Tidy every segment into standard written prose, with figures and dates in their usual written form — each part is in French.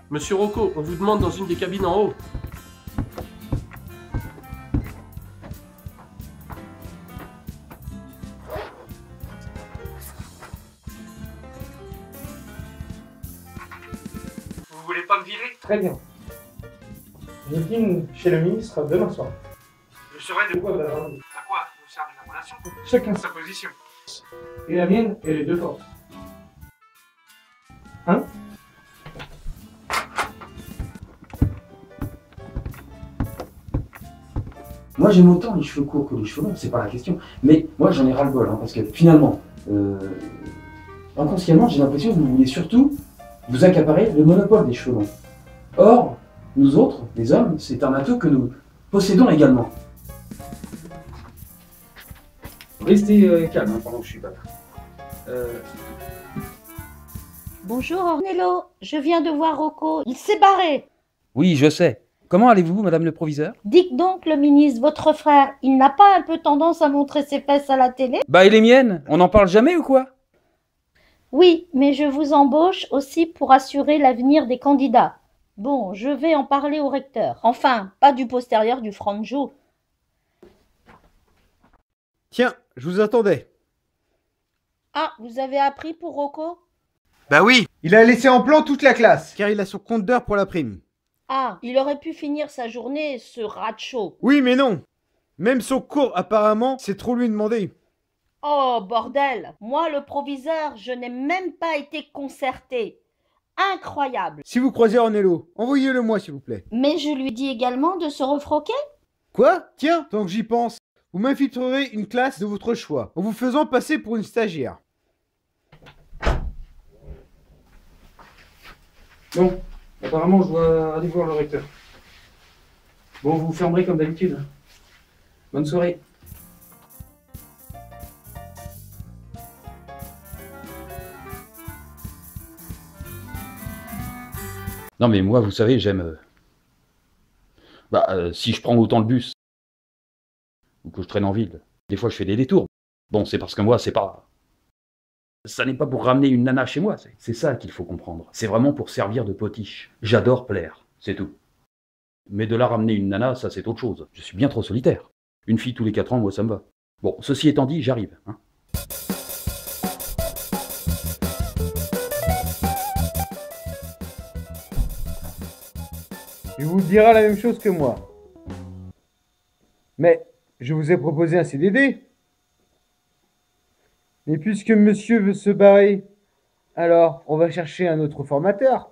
Monsieur Rocco, on vous demande dans une des cabines en haut. Vous voulez pas me virer? Très bien. Je dîne chez le ministre demain soir. Je serai de... Pourquoi À quoi vous servent les relations? Chacun Sa position. et la mienne et les deux forces. Hein? Moi j'aime autant les cheveux courts que les cheveux longs, c'est pas la question. Mais moi j'en ai ras-le-bol, hein, parce que finalement, inconsciemment j'ai l'impression que vous voulez surtout vous accaparer le monopole des cheveux longs. Or, nous autres, les hommes, c'est un atout que nous possédons également. Restez calme hein, pendant que je suis pas là. Bonjour Ornello, je viens de voir Rocco, il s'est barré. Oui, je sais. Comment allez-vous, madame le proviseur? Dites donc le ministre, votre frère, il n'a pas un peu tendance à montrer ses fesses à la télé? Bah, et les miennes? On n'en parle jamais ou quoi? Oui, mais je vous embauche aussi pour assurer l'avenir des candidats. Bon, je vais en parler au recteur. Enfin, pas du postérieur du Franjo. Tiens, je vous attendais. Ah, vous avez appris pour Rocco? Bah oui, il a laissé en plan toute la classe, car il a son compte d'heure pour la prime. Ah, il aurait pu finir sa journée, ce rat de chaud. Oui, mais non. Même son cours, apparemment, c'est trop lui demander. Oh, bordel! Moi, le proviseur, je n'ai même pas été concerté. Incroyable! Si vous croisez Ornello, envoyez-le moi, s'il vous plaît. Mais je lui dis également de se refroquer? Quoi? Tiens, tant que j'y pense, vous m'infiltrerez une classe de votre choix, en vous faisant passer pour une stagiaire. Bon, apparemment je dois aller voir le recteur. Bon, vous fermerez comme d'habitude. Bonne soirée. Non, mais moi, vous savez, j'aime... si je prends autant le bus, ou que je traîne en ville, des fois je fais des détours. Bon, c'est parce que moi, c'est pas... Ça n'est pas pour ramener une nana chez moi, c'est ça qu'il faut comprendre. C'est vraiment pour servir de potiche. J'adore plaire, c'est tout. Mais de là ramener une nana, ça c'est autre chose. Je suis bien trop solitaire. Une fille tous les 4 ans, moi ça me va. Bon, ceci étant dit, j'arrive. Hein. Il vous dira la même chose que moi. Mais je vous ai proposé un CDD. Mais puisque monsieur veut se barrer, alors on va chercher un autre formateur.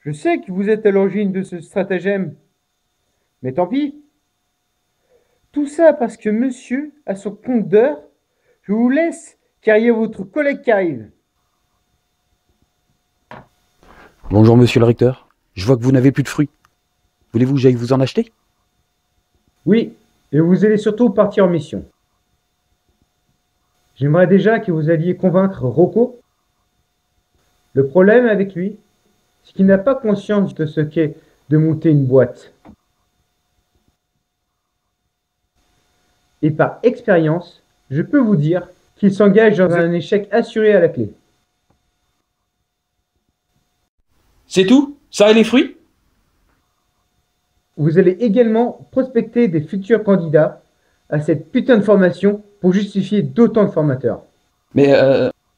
Je sais que vous êtes à l'origine de ce stratagème, mais tant pis. Tout ça parce que monsieur a son compte d'heure. Je vous laisse, car il y a votre collègue qui arrive. Bonjour monsieur le recteur. Je vois que vous n'avez plus de fruits. Voulez-vous que j'aille vous en acheter? Oui, et vous allez surtout partir en mission. J'aimerais déjà que vous alliez convaincre Rocco. Le problème avec lui, c'est qu'il n'a pas conscience de ce qu'est de monter une boîte. Et par expérience, je peux vous dire qu'il s'engage dans un échec assuré à la clé. C'est tout? Ça et les fruits? Vous allez également prospecter des futurs candidats à cette putain de formation pour justifier d'autant de formateurs. Mais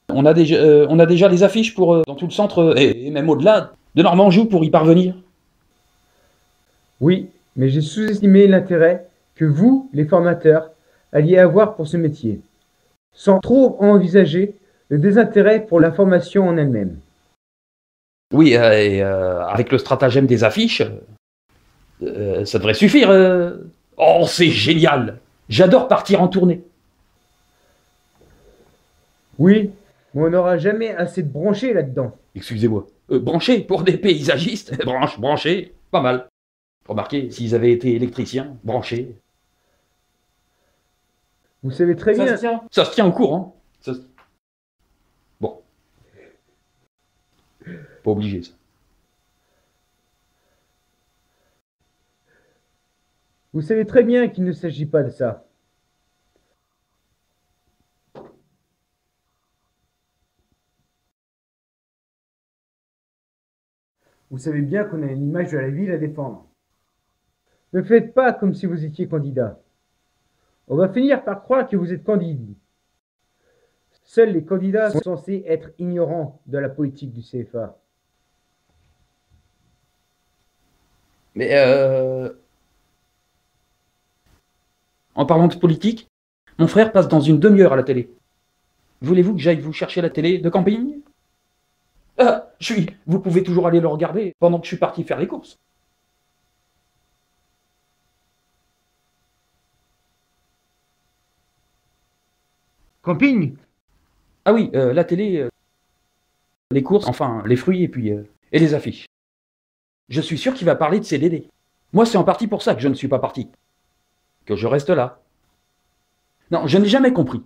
on a déjà les affiches pour dans tout le centre et même au-delà de Normanjou pour y parvenir. Oui, mais j'ai sous-estimé l'intérêt que vous, les formateurs, alliez avoir pour ce métier, sans trop envisager le désintérêt pour la formation en elle-même. Oui, avec le stratagème des affiches, ça devrait suffire. Oh, c'est génial! J'adore partir en tournée. Oui, mais on n'aura jamais assez de branchés là-dedans. Excusez-moi. Branché pour des paysagistes? Branché, pas mal. Remarquez, s'ils avaient été électriciens, branchés. Vous savez très bien. Ça se tient au courant. Bon. Pas obligé, ça. Vous savez très bien qu'il ne s'agit pas de ça. Vous savez bien qu'on a une image de la ville à défendre. Ne faites pas comme si vous étiez candidat. On va finir par croire que vous êtes candidat. Seuls les candidats sont censés être ignorants de la politique du CFA. Mais en parlant de politique, mon frère passe dans une demi-heure à la télé. Voulez-vous que j'aille vous chercher la télé de camping? Vous pouvez toujours aller le regarder pendant que je suis parti faire les courses. Camping? Ah oui, la télé, les courses, enfin les fruits et les affiches. Je suis sûr qu'il va parler de CDD. Moi, c'est en partie pour ça que je ne suis pas parti. Que je reste là. Non, je n'ai jamais compris.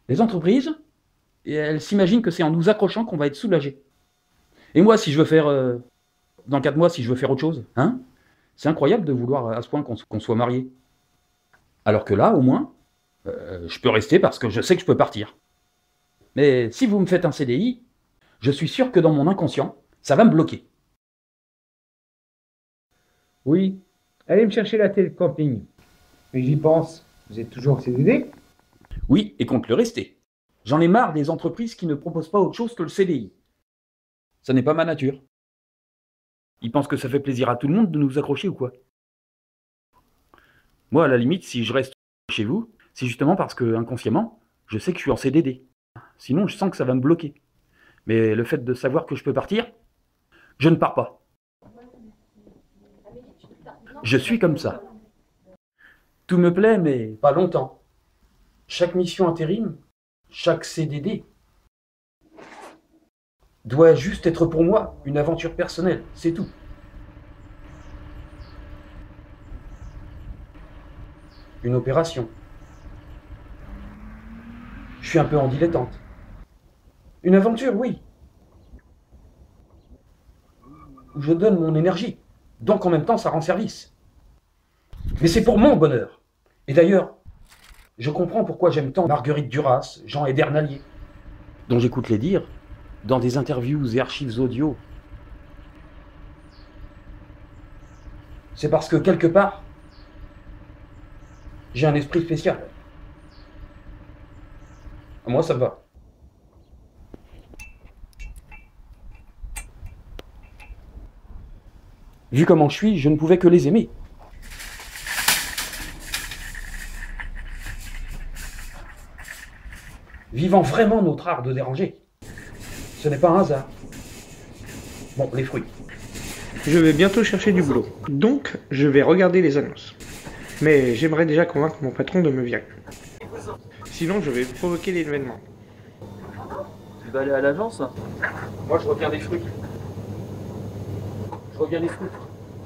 Les entreprises, elles s'imaginent que c'est en nous accrochant qu'on va être soulagé. Et moi, si je veux faire... dans 4 mois, si je veux faire autre chose, hein? C'est incroyable de vouloir à ce point qu'on soit marié. Alors que là, au moins, je peux rester parce que je sais que je peux partir. Mais si vous me faites un CDI, je suis sûr que dans mon inconscient, ça va me bloquer. Oui, allez me chercher la télé de camping. Mais j'y pense, vous êtes toujours au CDD? Oui, et compte le rester. J'en ai marre des entreprises qui ne proposent pas autre chose que le CDI. Ça n'est pas ma nature. Ils pensent que ça fait plaisir à tout le monde de nous accrocher ou quoi? Moi, à la limite, si je reste chez vous, c'est justement parce que, inconsciemment, je sais que je suis en CDD. Sinon, je sens que ça va me bloquer. Mais le fait de savoir que je peux partir, je ne pars pas. Je suis comme ça. Tout me plaît, mais pas longtemps. Chaque mission intérim, chaque CDD, doit juste être pour moi une aventure personnelle, c'est tout. Une opération. Je suis un peu en dilettante. Une aventure, oui. Où je donne mon énergie. Donc en même temps, ça rend service. Mais c'est pour mon bonheur. Et d'ailleurs, je comprends pourquoi j'aime tant Marguerite Duras, Jean Edernalier, dont j'écoute les dire dans des interviews et archives audio. C'est parce que quelque part, j'ai un esprit spécial. Moi, ça me va. Vu comment je suis, je ne pouvais que les aimer. Vivant vraiment notre art de déranger. Ce n'est pas un hasard. Bon, les fruits. Je vais bientôt chercher du boulot, donc je vais regarder les annonces. Mais j'aimerais déjà convaincre mon patron de me virer. Sinon, je vais provoquer l'événement. Tu vas aller à l'agence? Moi, je reviens des fruits.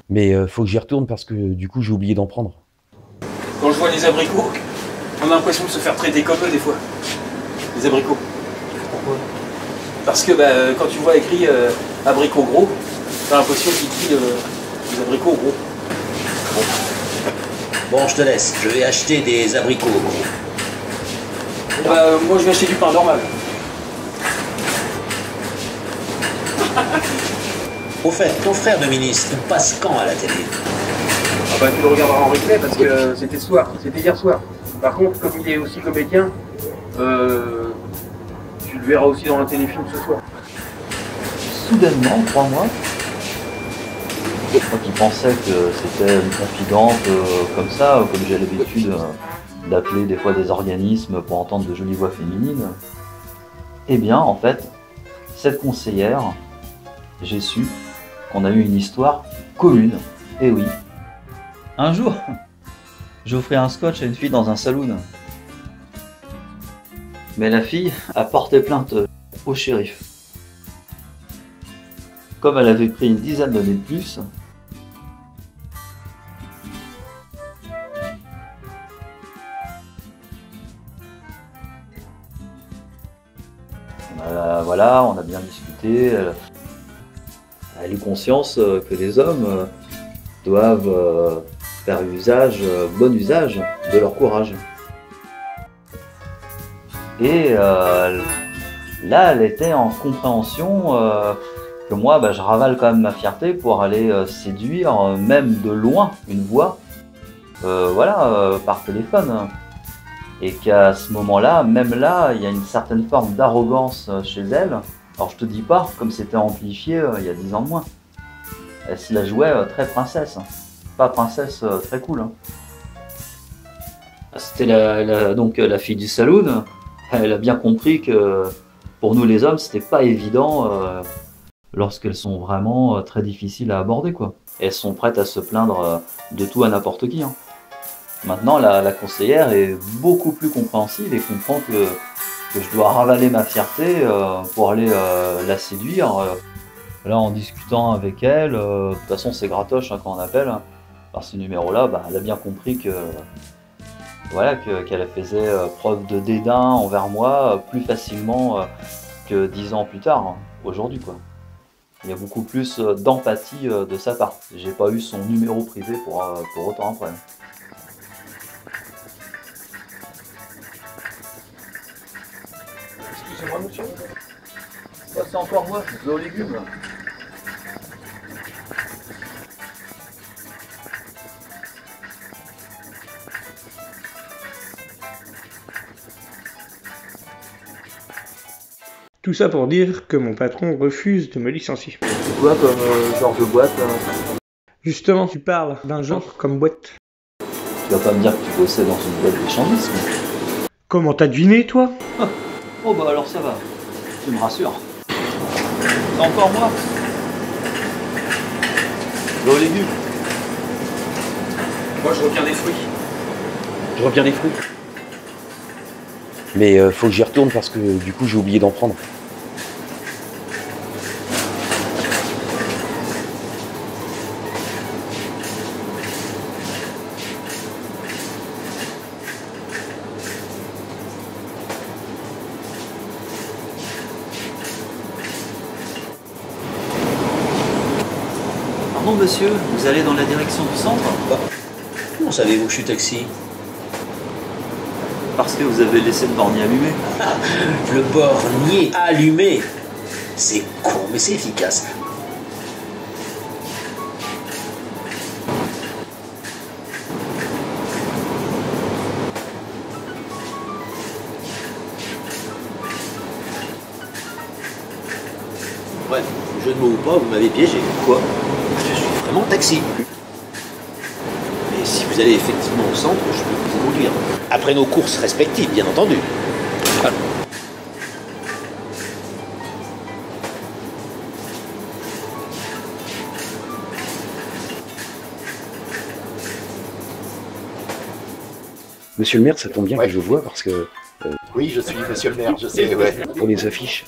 Mais faut que j'y retourne parce que du coup, j'ai oublié d'en prendre. Quand je vois les abricots, on a l'impression de se faire traiter comme eux des fois. Les abricots. Pourquoi? Parce que quand tu vois écrit abricots gros, t'as l'impression qu'ils crient les abricots gros. Bon, je te laisse. Je vais acheter des abricots. Moi, je vais acheter du pain normal. Au fait, ton frère de ministre, il passe quand à la télé? Tu le regarderas en replay parce que c'était ce soir, c'était hier soir. Par contre, comme il est aussi comédien, tu le verras aussi dans un téléfilm ce soir. Soudainement, 3 mois. Moi qui pensais que c'était une confidente comme ça, comme j'ai l'habitude d'appeler des fois des organismes pour entendre de jolies voix féminines. Eh bien, en fait, cette conseillère, j'ai su qu'on a eu une histoire commune. Eh oui. Un jour, j'ai offert un scotch à une fille dans un saloon. Mais la fille a porté plainte au shérif. Comme elle avait pris une dizaine d'années de plus, voilà, on a bien discuté. Elle a eu conscience que les hommes doivent faire bon usage de leur courage. Et là, elle était en compréhension que moi, je ravale quand même ma fierté pour aller séduire, même de loin, une voix, par téléphone. Et qu'à ce moment-là, même là, il y a une certaine forme d'arrogance chez elle. Alors je te dis pas comme c'était amplifié il y a 10 ans de moins. Elle se la jouait très princesse, pas princesse très cool. Hein. C'était donc la fille du saloon. Elle a bien compris que pour nous les hommes, c'était pas évident lorsqu'elles sont vraiment très difficiles à aborder, quoi. Elles sont prêtes à se plaindre de tout à n'importe qui. Hein. Maintenant, la conseillère est beaucoup plus compréhensive et comprend que je dois ravaler ma fierté pour aller la séduire. Là, en discutant avec elle, de toute façon, c'est gratoche hein, quand on appelle. Hein. Par ce numéro-là, elle a bien compris que qu'elle faisait preuve de dédain envers moi plus facilement que 10 ans plus tard, hein, aujourd'hui, quoi. Il y a beaucoup plus d'empathie de sa part. J'ai pas eu son numéro privé pour autant après. Excusez-moi, monsieur. C'est encore moi, je vais aux légumes. Tout ça pour dire que mon patron refuse de me licencier. C'est quoi comme genre de boîte Justement, tu parles d'un genre comme boîte. Tu vas pas me dire que tu bossais dans une boîte d'échangisme. Comment t'as deviné, toi? Oh alors ça va, tu me rassures. C'est encore moi. Je vais aux légumes. Moi je reviens des fruits. Je reviens des fruits. Mais faut que j'y retourne parce que du coup j'ai oublié d'en prendre. Pardon monsieur, vous allez dans la direction du centre? Comment savez-vous que je suis taxi? Parce que vous avez laissé le bornier allumé. Le bornier allumé. C'est con, mais c'est efficace. Bref, je ne m'ouvre pas, vous m'avez piégé. Quoi? Je suis vraiment taxi. Mais si vous allez effectivement au centre, je peux vous conduire. Après nos courses respectives, bien entendu. Monsieur le maire, ça tombe bien que je vous vois parce que Oui, je suis monsieur le maire, je sais, ouais. pour les affiches,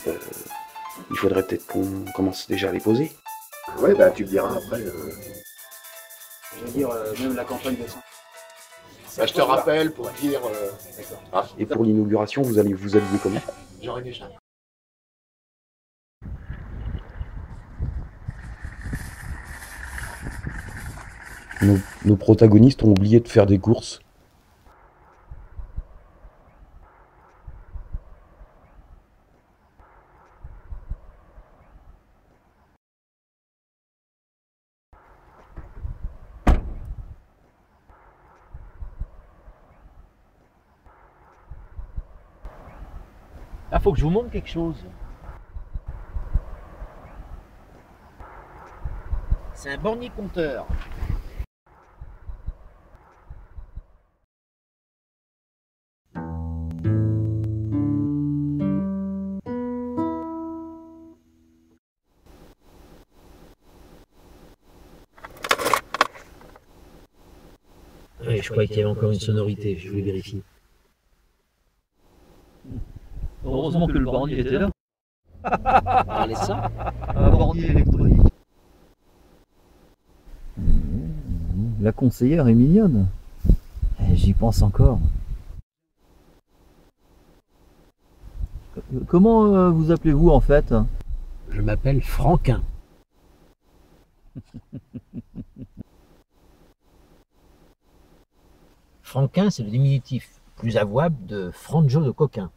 il faudrait peut-être qu'on commence déjà à les poser. Ouais, tu me diras après. Je veux dire, même la campagne de sang. Je te rappelle pour dire... D'accord. Et pour l'inauguration, vous allez vous habiller comment? J'aurai déjà. Nos protagonistes ont oublié de faire des courses. Là, faut que je vous montre quelque chose. C'est un bornier compteur. Oui, je croyais qu'il y avait encore une sonorité, je voulais vérifier. Heureusement que le bornier était là. Regardez ça. Un bornier électronique. La conseillère est mignonne. J'y pense encore. Comment vous appelez-vous en fait? Je m'appelle Franquin. Franquin, c'est le diminutif plus avouable de Franjo de Coquin.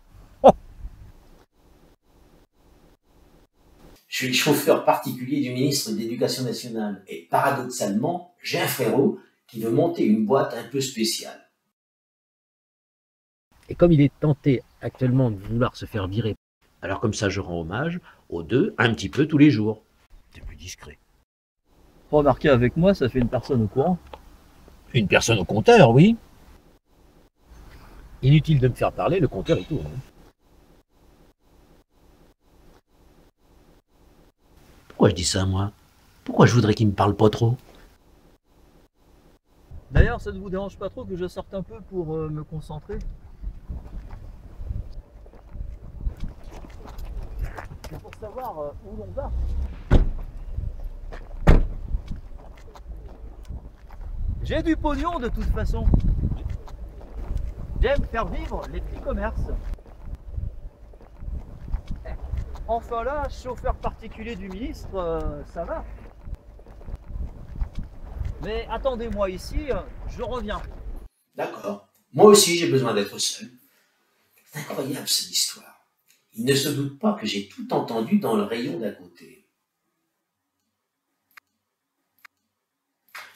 Je suis le chauffeur particulier du ministre de l'Éducation nationale. Et paradoxalement, j'ai un frérot qui veut monter une boîte un peu spéciale. Et comme il est tenté actuellement de vouloir se faire virer, alors comme ça je rends hommage aux deux un petit peu tous les jours. C'est plus discret. Remarquez, avec moi, ça fait une personne au courant. Une personne au compteur, oui. Inutile de me faire parler, le compteur est tourne. Pourquoi je dis ça, moi? Pourquoi je voudrais qu'il me parle pas trop? D'ailleurs, ça ne vous dérange pas trop que je sorte un peu pour me concentrer? C'est pour savoir où l'on va. J'ai du pognon de toute façon. J'aime faire vivre les petits commerces. Enfin là, chauffeur particulier du ministre, ça va. Mais attendez-moi ici, je reviens. D'accord. Moi aussi, j'ai besoin d'être seul. C'est incroyable, cette histoire. Il ne se doute pas que j'ai tout entendu dans le rayon d'à côté.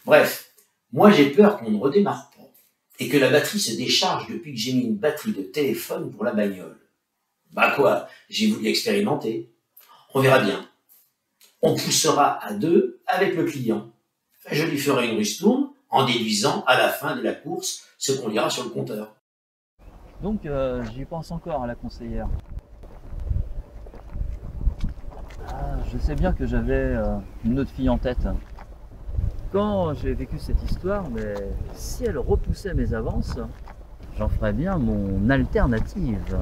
Bref, moi j'ai peur qu'on ne redémarre pas et que la batterie se décharge depuis que j'ai mis une batterie de téléphone pour la bagnole. Bah quoi, j'ai voulu expérimenter. On verra bien. On poussera à deux avec le client. Je lui ferai une ristourne en déduisant à la fin de la course ce qu'on lira sur le compteur. Donc j'y pense encore à la conseillère. Ah, je sais bien que j'avais une autre fille en tête. Quand j'ai vécu cette histoire, mais si elle repoussait mes avances, j'en ferais bien mon alternative.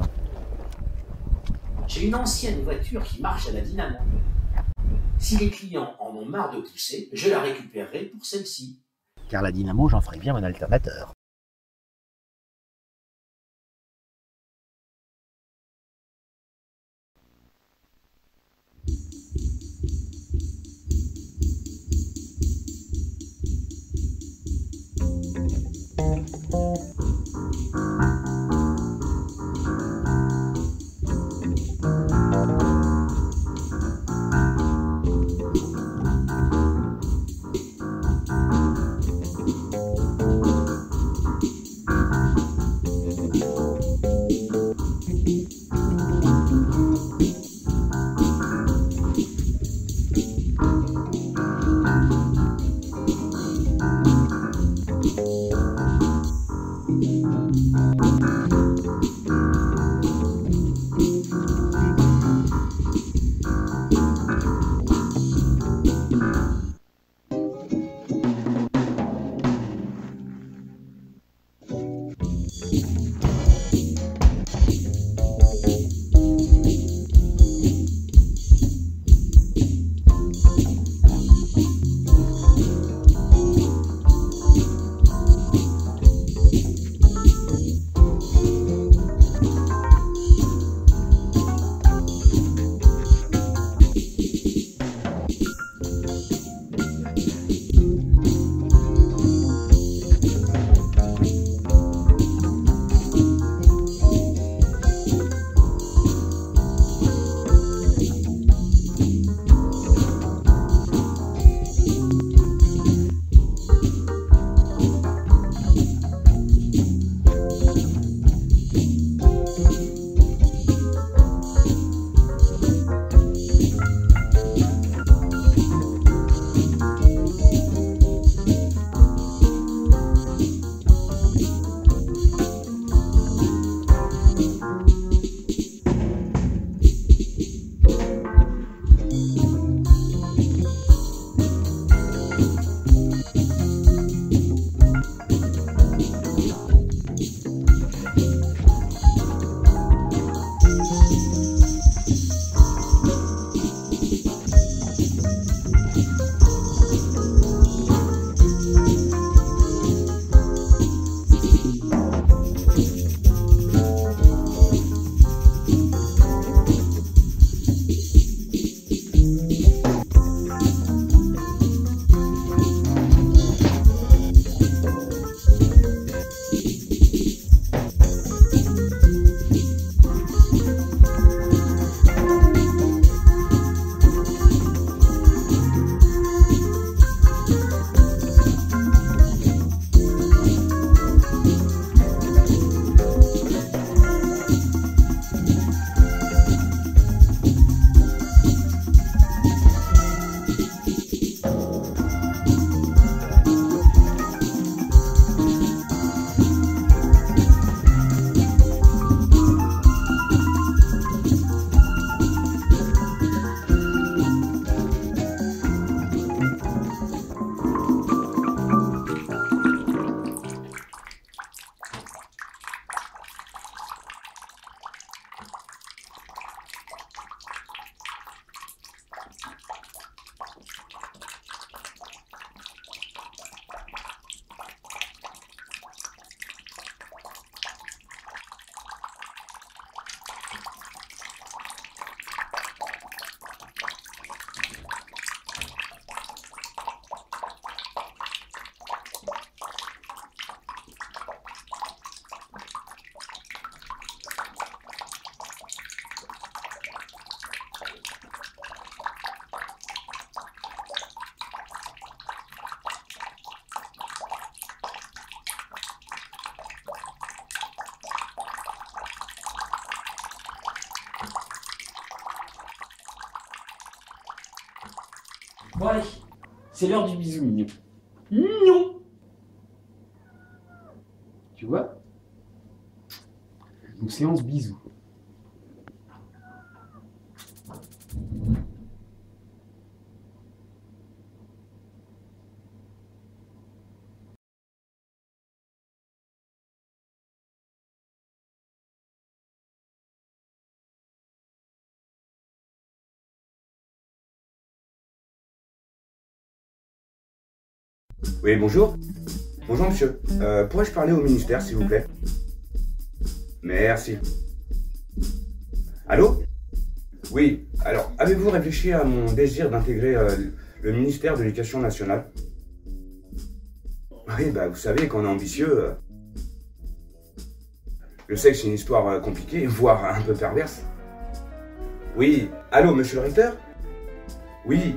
J'ai une ancienne voiture qui marche à la dynamo. Si les clients en ont marre de pousser, je la récupérerai pour celle-ci. Car la dynamo, j'en ferai bien mon alternateur. Bon allez, c'est l'heure du bisou mignon. Mignon. Tu vois? Une séance bisous. Oui, bonjour. Bonjour, monsieur. Pourrais-je parler au ministère, s'il vous plaît? Merci. Allô? Oui, alors, avez-vous réfléchi à mon désir d'intégrer le ministère de l'Éducation nationale? Oui, bah, vous savez, quand on est ambitieux, je sais que c'est une histoire compliquée, voire un peu perverse. Oui, allô, monsieur le recteur? Oui.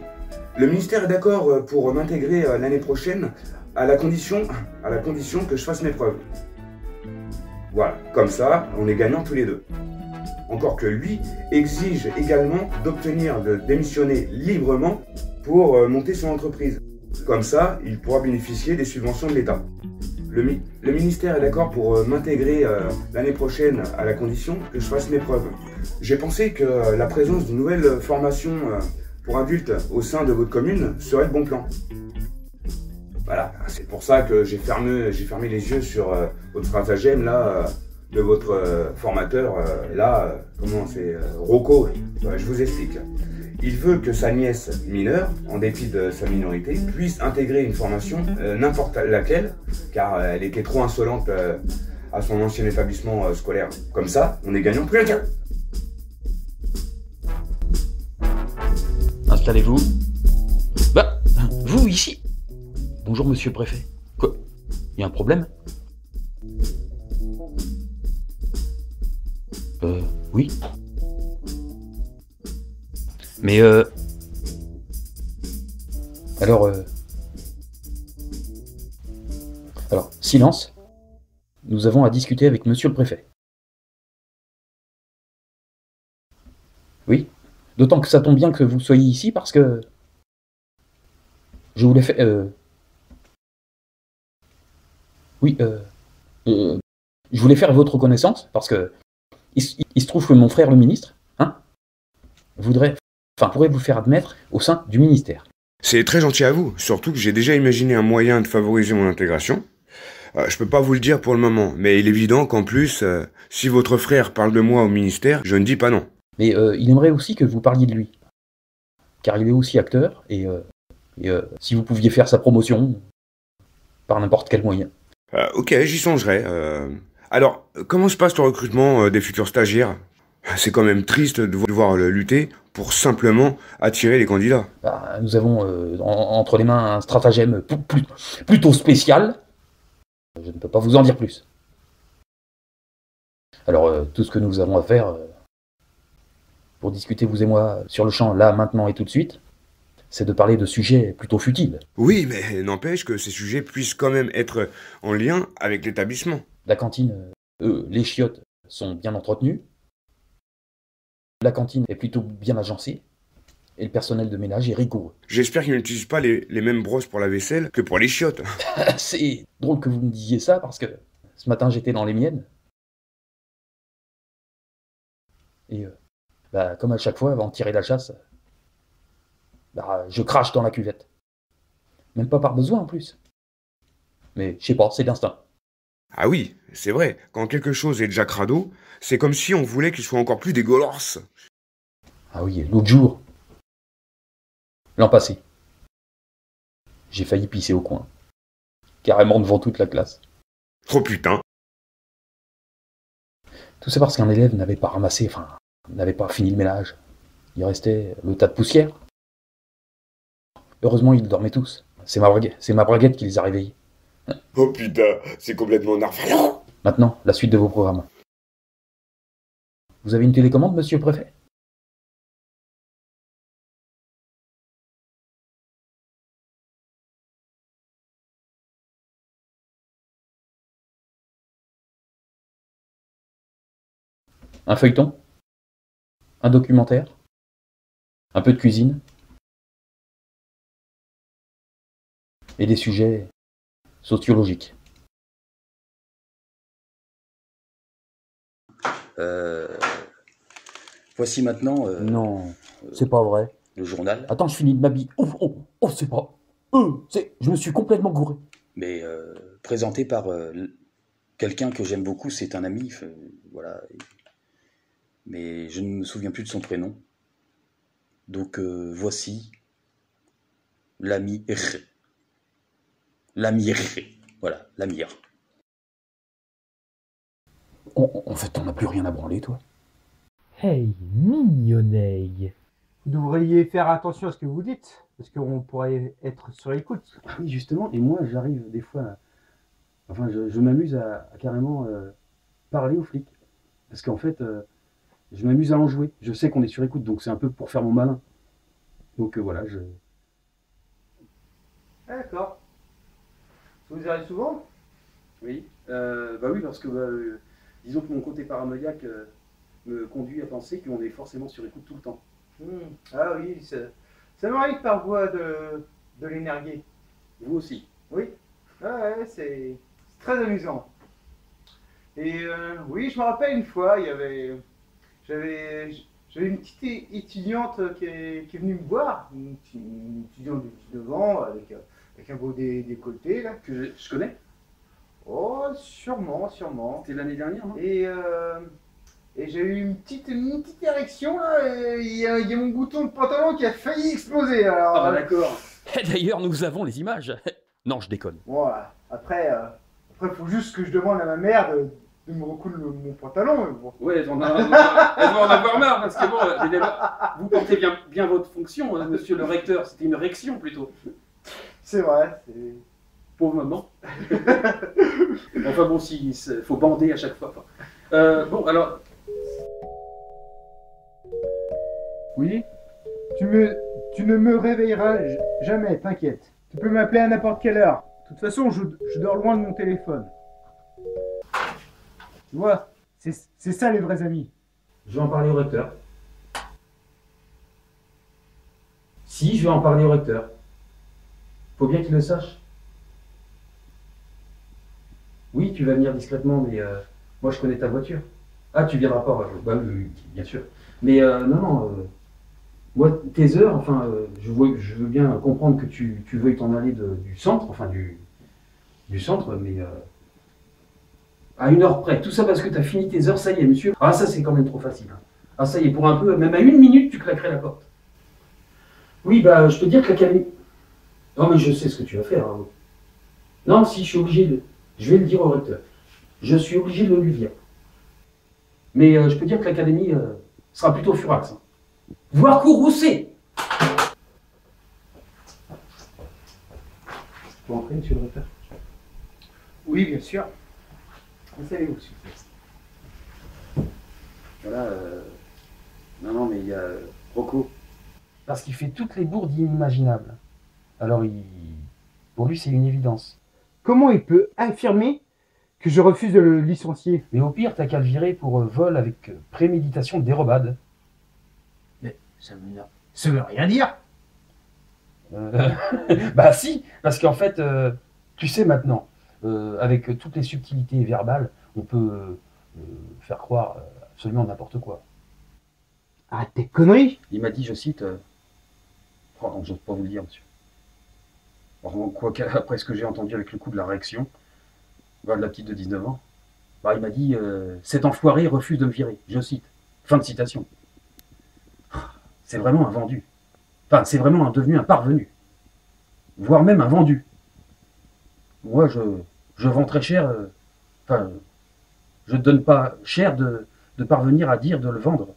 Le ministère est d'accord pour m'intégrer l'année prochaine à la condition que je fasse mes preuves. Voilà, comme ça, on est gagnants tous les deux. Encore que lui exige également d'obtenir de démissionner librement pour monter son entreprise. Comme ça, il pourra bénéficier des subventions de l'État. Le ministère est d'accord pour m'intégrer l'année prochaine à la condition que je fasse mes preuves. J'ai pensé que la présence d'une nouvelle formation pour adultes au sein de votre commune serait le bon plan. Voilà, c'est pour ça que j'ai fermé les yeux sur votre stratagème là, de votre formateur, comment c'est, Rocco. Je vous explique. Il veut que sa nièce mineure, en dépit de sa minorité, puisse intégrer une formation, n'importe laquelle, car elle était trop insolente à son ancien établissement scolaire. Comme ça, on est gagnant plus rien. Installez-vous. Bah, vous ici. Bonjour monsieur le préfet. Quoi? Il y a un problème? Oui. Mais Alors, silence. Nous avons à discuter avec monsieur le préfet. Oui. D'autant que ça tombe bien que vous soyez ici parce que je voulais faire... Oui, je voulais faire votre connaissance parce que il se trouve que mon frère le ministre, pourrait vous faire admettre au sein du ministère. C'est très gentil à vous, surtout que j'ai déjà imaginé un moyen de favoriser mon intégration. Je peux pas vous le dire pour le moment, mais il est évident qu'en plus, si votre frère parle de moi au ministère, je ne dis pas non. Mais il aimerait aussi que vous parliez de lui. Car il est aussi acteur, et si vous pouviez faire sa promotion, par n'importe quel moyen. Ok, j'y songerai. Alors, comment se passe le recrutement des futurs stagiaires? C'est quand même triste de devoir lutter pour simplement attirer les candidats. Bah, nous avons entre les mains un stratagème plutôt spécial. Je ne peux pas vous en dire plus. Alors, tout ce que nous avons à faire... pour discuter, vous et moi, sur le champ, là, maintenant et tout de suite, c'est de parler de sujets plutôt futiles. Oui, mais n'empêche que ces sujets puissent quand même être en lien avec l'établissement. La cantine, les chiottes sont bien entretenues, la cantine est plutôt bien agencée, et le personnel de ménage est rigoureux. J'espère qu'ils n'utilisent pas les mêmes brosses pour la vaisselle que pour les chiottes. C'est drôle que vous me disiez ça, parce que ce matin, j'étais dans les miennes, et... comme à chaque fois, avant de tirer la chasse, je crache dans la cuvette. Même pas par besoin en plus. Mais je sais pas, c'est d'instinct. Ah oui, c'est vrai, quand quelque chose est déjà crado, c'est comme si on voulait qu'il soit encore plus dégueulasse. Ah oui, l'autre jour, l'an passé, j'ai failli pisser au coin. Carrément devant toute la classe. Oh putain. Tout ça parce qu'un élève n'avait pas ramassé, n'avait pas fini le ménage. Il restait le tas de poussière. Heureusement, ils dormaient tous. C'est ma braguette qui les a réveillés. Oh putain, c'est complètement narvalant. Maintenant, la suite de vos programmes. Vous avez une télécommande, monsieur le préfet? Un feuilleton? Un documentaire? Un peu de cuisine? Et des sujets sociologiques. Voici maintenant... Non, c'est pas vrai. Le journal. Attends, je finis de m'habiller. Oh, c'est pas... je me suis complètement gouré. Mais présenté par quelqu'un que j'aime beaucoup, c'est un ami, voilà. Mais je ne me souviens plus de son prénom. Donc voici l'ami R. L'ami R. Voilà, l'ami R. En fait, t'en as plus rien à branler, toi. Hey, mignonneille. Vous devriez faire attention à ce que vous dites, parce qu'on pourrait être sur écoute. Oui, justement, et moi, j'arrive des fois... Enfin, je m'amuse à carrément parler aux flics. Parce qu'en fait, je m'amuse à en jouer. Je sais qu'on est sur écoute, donc c'est un peu pour faire mon malin. Donc voilà, je... Ah, d'accord. Ça vous arrive souvent? Oui, bah oui, parce que disons que mon côté paranoïaque me conduit à penser qu'on est forcément sur écoute tout le temps. Ah oui, ça m'arrive parfois de l'énerguer. Vous aussi? Oui. Ah ouais, c'est très amusant. Et oui, je me rappelle une fois, j'avais une petite étudiante qui est venue me voir, une étudiante de 19 ans avec un beau décolleté là. Que je connais? Oh, sûrement. C'était l'année dernière, non? Et j'ai eu une petite érection là, et il y a mon bouton de pantalon qui a failli exploser. Alors, Ah bah d'accord. D'ailleurs, nous avons les images. Non, je déconne. Bon, après, faut juste que je demande à ma mère de me recoudre mon pantalon. Mais bon. Ouais, elles vont en avoir marre, parce que bon, vous portez bien votre fonction, hein, monsieur le recteur. C'était une érection plutôt. C'est vrai. Pauvre maman. Enfin bon, il faut bander à chaque fois. Bon, alors... Oui? Tu ne me réveilleras jamais, t'inquiète. Tu peux m'appeler à n'importe quelle heure. De toute façon, je dors loin de mon téléphone. Tu vois, c'est ça les vrais amis. Je vais en parler au recteur. Si, je vais en parler au recteur. Faut bien qu'il le sache. Oui, tu vas venir discrètement, mais moi je connais ta voiture. Ah, tu viendras pas, bah, oui, bien sûr. Mais non, moi, tes heures, enfin, je veux bien comprendre que tu veuilles t'en aller du centre, enfin du centre, mais à une heure près. Tout ça parce que tu as fini tes heures, ça y est, monsieur. Ah, ça c'est quand même trop facile. Hein. Ah, ça y est, pour un peu, même à 1 minute, tu claquerais la porte. Oui, bah, je peux dire que l'académie... Non, mais je sais ce que tu vas faire. Hein. Non, si, je suis obligé de... Je vais le dire au recteur. Je suis obligé de le lui dire. Mais je peux dire que l'académie sera plutôt furax. Hein. Voire courroucée. Je peux entrer, monsieur le recteur? Oui, bien sûr. Installez-vous, s'il vous plaît. Voilà, non, mais il y a Rocco. Parce qu'il fait toutes les bourdes inimaginables. Alors, pour lui, c'est une évidence. Comment il peut affirmer que je refuse de le licencier? Mais au pire, t'as qu'à le virer pour vol avec préméditation de dérobade. Mais ça veut rien dire. Bah si, parce qu'en fait, tu sais maintenant, avec toutes les subtilités verbales, on peut faire croire absolument n'importe quoi. Ah, tes conneries! Il m'a dit, je cite, pardon, je n'ose pas vous le dire, monsieur. Quoi qu'après ce que j'ai entendu avec le coup de la réaction, de la petite de 19 ans, bah, il m'a dit, cet enfoiré refuse de me virer, je cite. Fin de citation. C'est vraiment un vendu. Enfin, c'est vraiment devenu un parvenu. Voire même un vendu. Moi, je vends très cher, enfin, je ne donne pas cher de parvenir à dire de le vendre.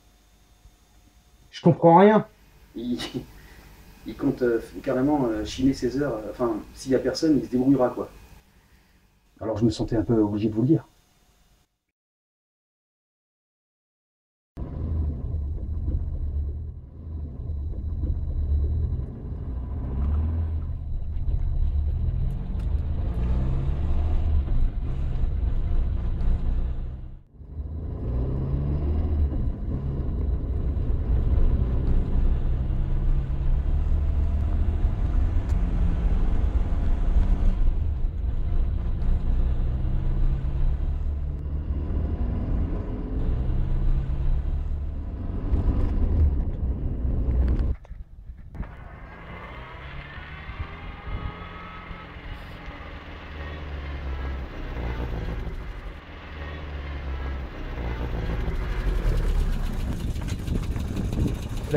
Je comprends rien. Il compte carrément chiner ses heures. Enfin, s'il n'y a personne, il se débrouillera, quoi. Alors je me sentais un peu obligé de vous le dire.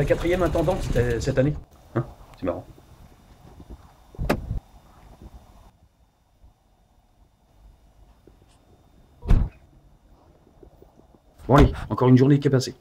la 4e intendante cette année. Hein? C'est marrant. Bon allez, encore une journée qui est passée.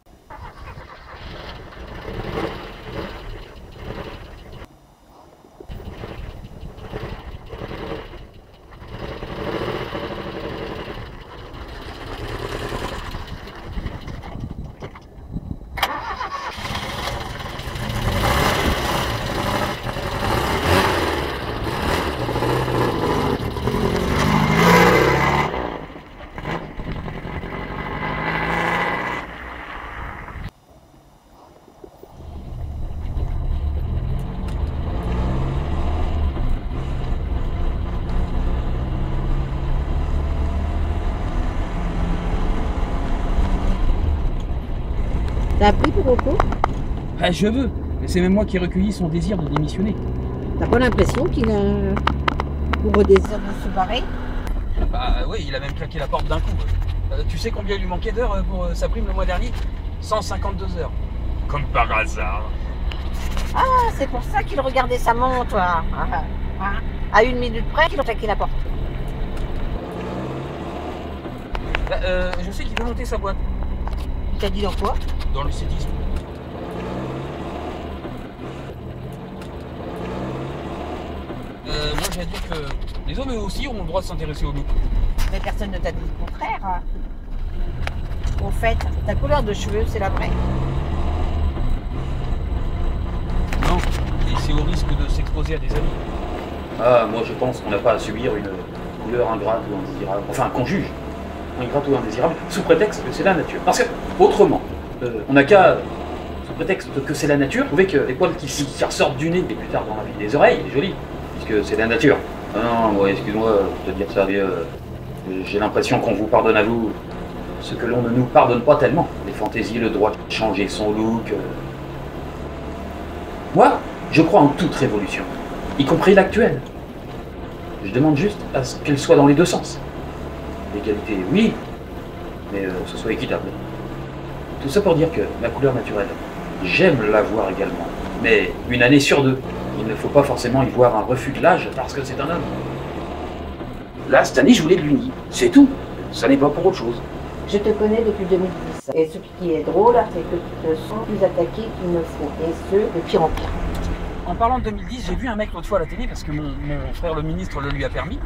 T'as appris pour Rocco? Ah, je veux, mais c'est même moi qui ai recueilli son désir de démissionner. T'as pas l'impression qu'il a pour désir de se barrer? Bah oui, il a même claqué la porte d'un coup. Tu sais combien il lui manquait d'heures pour sa prime le mois dernier? 152 heures. Comme par hasard. Ah, c'est pour ça qu'il regardait sa montre. À 1 minute près qu'il a claqué la porte. Bah, je sais qu'il veut monter sa boîte. Il t'a dit dans quoi? Dans le cétisme. Moi j'ai à dire que les hommes eux aussi ont le droit de s'intéresser au look. Mais personne ne t'a dit le contraire. Au fait, ta couleur de cheveux, c'est la vraie. Non, et c'est au risque de s'exposer à des amis. Ah, moi je pense qu'on n'a pas à subir une couleur ingrate ou indésirable. Enfin, qu'on juge ingrate ou indésirable, sous prétexte que c'est la nature. Parce que, autrement, on n'a qu'à, sous prétexte que c'est la nature, trouver que les poils qui ressortent du nez et plus tard dans la vie des oreilles, c'est joli, puisque c'est la nature. Ah non, ouais, excuse-moi de te dire ça, mais j'ai l'impression qu'on vous pardonne à vous ce que l'on ne nous pardonne pas tellement. Les fantaisies, le droit de changer son look. Moi, je crois en toute révolution, y compris l'actuelle. Je demande juste à ce qu'elle soit dans les deux sens. L'égalité, oui, mais que ce soit équitable. Tout ça pour dire que ma couleur naturelle, j'aime la voir également. Mais une année sur deux, il ne faut pas forcément y voir un refus de l'âge parce que c'est un homme. Là, cette année, je voulais de l'uni. C'est tout. Ça n'est pas pour autre chose. Je te connais depuis 2010. Et ce qui est drôle, c'est que tu te sens plus attaqué qu'il ne faut. Et ce, de pire en pire. En parlant de 2010, j'ai vu un mec l'autre fois à la télé parce que mon frère le ministre le lui a permis.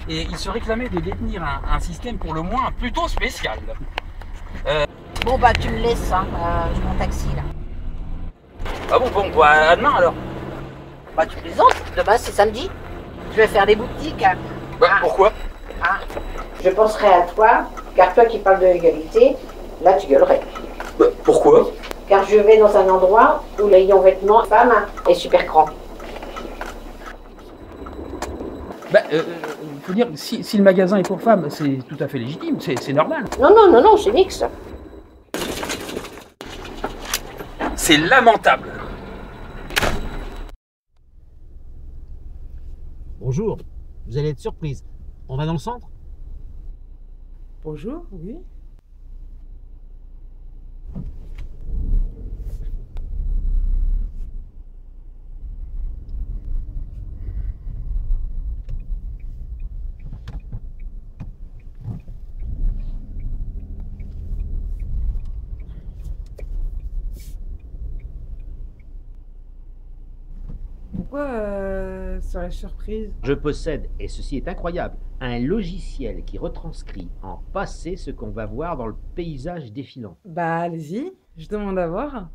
Et il se réclamait de détenir un système pour le moins plutôt spécial. Bon bah tu me laisses, hein. Je m'en taxi là. Ah bon, bah, à demain alors. Bah tu plaisantes, demain c'est samedi. Je vais faire les boutiques. Bah, pourquoi? Je penserai à toi, car toi qui parles de l'égalité, là tu gueulerais. Bah, pourquoi? Car je vais dans un endroit où le rayon vêtements femme est super grand. Bah, faut dire, si le magasin est pour femmes, c'est tout à fait légitime, c'est normal. Non, c'est mixte. C'est lamentable. Bonjour, vous allez être surprise. On va dans le centre? Bonjour, oui. Pourquoi serais-je surprise? Je possède, et ceci est incroyable, un logiciel qui retranscrit en passé ce qu'on va voir dans le paysage défilant. Bah allez-y, je demande à voir.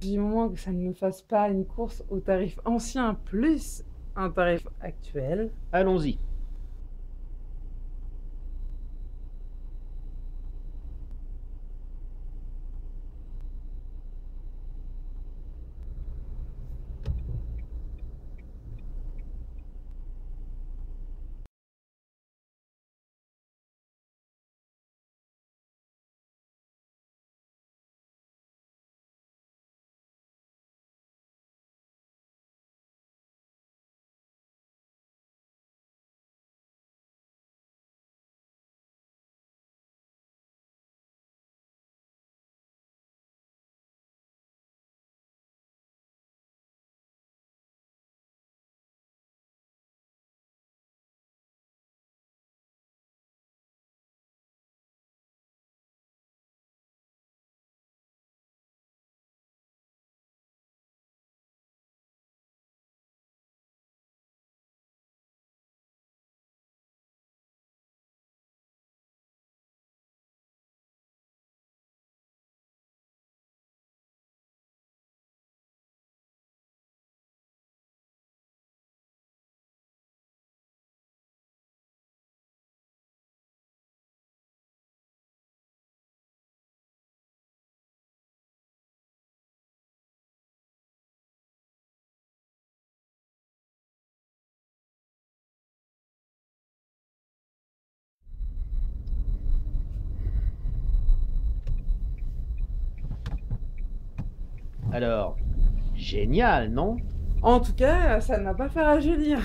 Du moment que ça ne me fasse pas une course au tarif ancien plus un tarif actuel. Allons-y. Alors, génial, non? En tout cas, ça ne m'a pas fait rajeunir.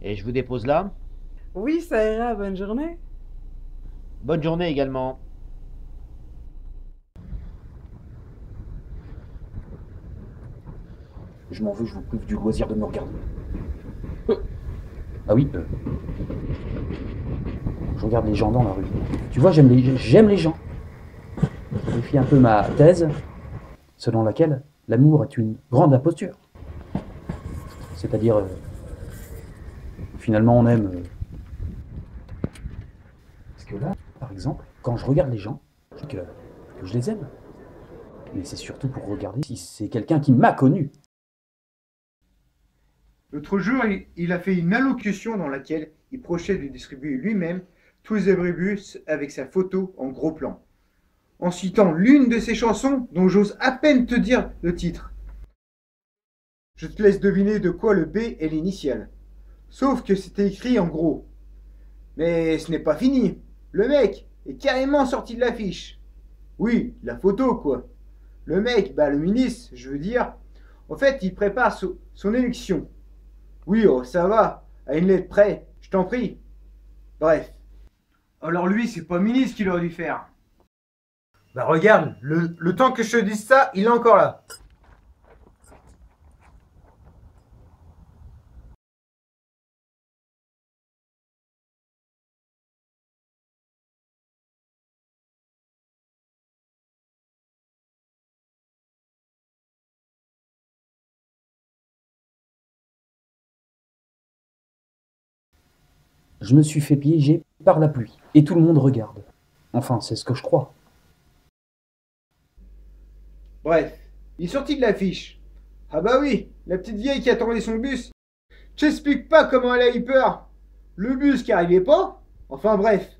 Et je vous dépose là? Oui, ça ira, bonne journée. Bonne journée également. Je m'en veux, je vous prive du loisir de me regarder. Ah oui, je regarde les gens dans la rue. Tu vois, j'aime les gens. Je vérifie un peu ma thèse, selon laquelle l'amour est une grande imposture. C'est-à-dire, finalement, on aime. Parce que là, par exemple, quand je regarde les gens, je dis que je les aime. Mais c'est surtout pour regarder si c'est quelqu'un qui m'a connu. L'autre jour, il a fait une allocution dans laquelle il projetait de distribuer lui-même tous les abribus avec sa photo en gros plan, en citant l'une de ses chansons dont j'ose à peine te dire le titre. Je te laisse deviner de quoi le B est l'initiale. Sauf que c'était écrit en gros. Mais ce n'est pas fini. Le mec est carrément sorti de l'affiche. Oui, la photo quoi. Le mec, le ministre, je veux dire, en fait, il prépare son élection. Oui, oh, ça va, à une lettre près, je t'en prie. Bref. Alors lui, c'est pas ministre qu'il aurait dû faire. Bah regarde, le temps que je te dise ça, il est encore là. Je me suis fait piéger par la pluie. Et tout le monde regarde. Enfin, c'est ce que je crois. Bref, il est sorti de l'affiche. Ah bah oui, la petite vieille qui attendait son bus. J'explique pas comment elle a eu peur. Le bus qui arrivait pas. Enfin bref,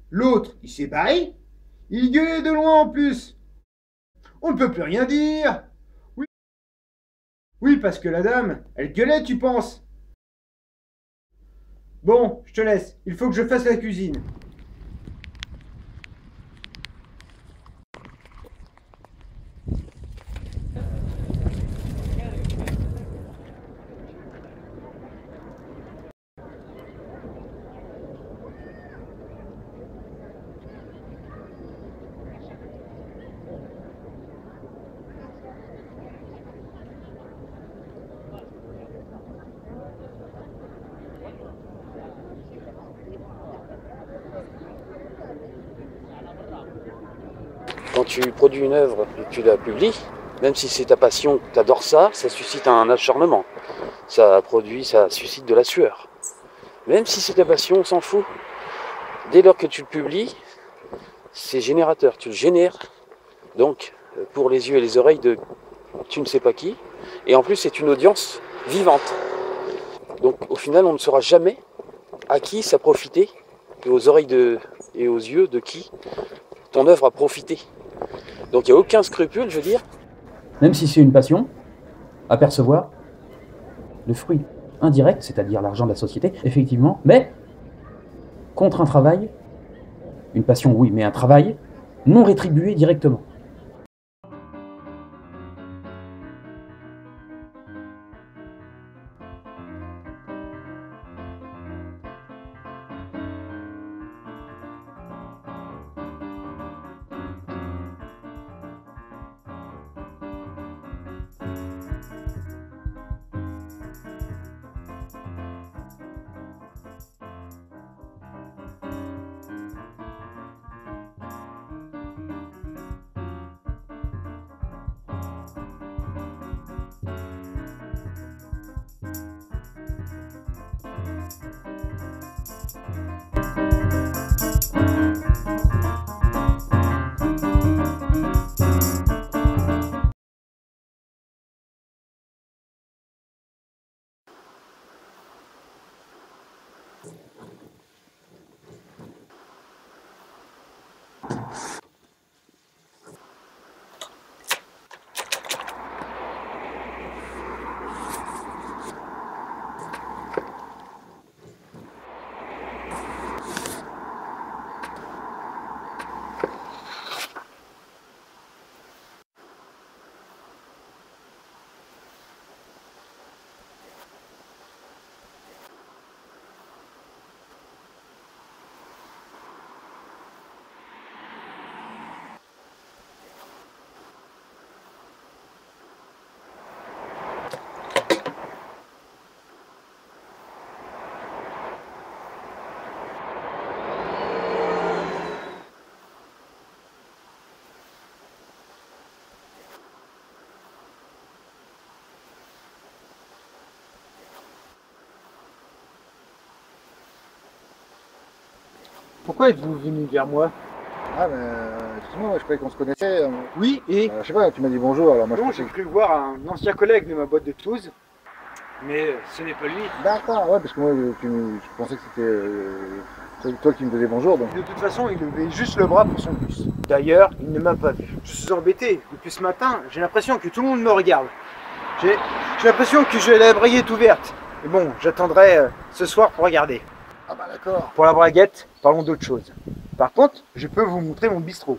l'autre, il s'est barré. Il gueulait de loin en plus. On ne peut plus rien dire. Oui. Oui, parce que la dame, elle gueulait, tu penses? Bon, je te laisse. Il faut que je fasse la cuisine. Quand tu produis une œuvre et que tu la publies, même si c'est ta passion, que tu adores ça, ça suscite un acharnement. Ça suscite de la sueur. Même si c'est ta passion, on s'en fout. Dès lors que tu le publies, c'est générateur, tu le génères. Donc, pour les yeux et les oreilles de tu ne sais pas qui. Et en plus, c'est une audience vivante. Donc, au final, on ne saura jamais à qui ça a profité, et aux oreilles et aux yeux de qui ton œuvre a profité. Donc il n'y a aucun scrupule, je veux dire, même si c'est une passion, à percevoir le fruit indirect, c'est-à-dire l'argent de la société, effectivement, mais contre un travail, une passion oui, mais un travail non rétribué directement. Pourquoi êtes-vous venu vers moi? Ah, mais excuse-moi, moi, je croyais qu'on se connaissait. Oui, et Je sais pas, tu m'as dit bonjour, alors moi je non, pensais j'ai cru voir un ancien collègue de ma boîte de Toulouse, mais ce n'est pas lui. D'accord, ouais, parce que moi, je pensais que c'était toi qui me disais bonjour. Donc. De toute façon, il levait juste le bras pour son bus. D'ailleurs, il ne m'a pas vu. Je suis embêté. Depuis ce matin, j'ai l'impression que tout le monde me regarde. J'ai l'impression que j'ai la braguette ouverte. Mais bon, j'attendrai ce soir pour regarder. Ah bah d'accord. Pour la braguette, parlons d'autre chose. Par contre, je peux vous montrer mon bistrot.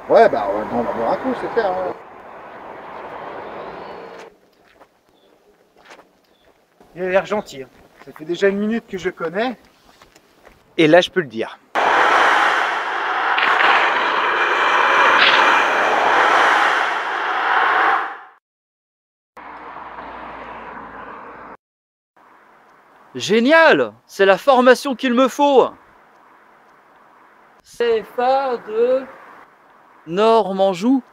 Ouais, bah on va boire un coup, c'est clair. Hein. Il a l'air gentil. Hein. Ça fait déjà 1 minute que je le connais. Et là, je peux le dire. Génial! C'est la formation qu'il me faut! CFA de Nord-Manjou.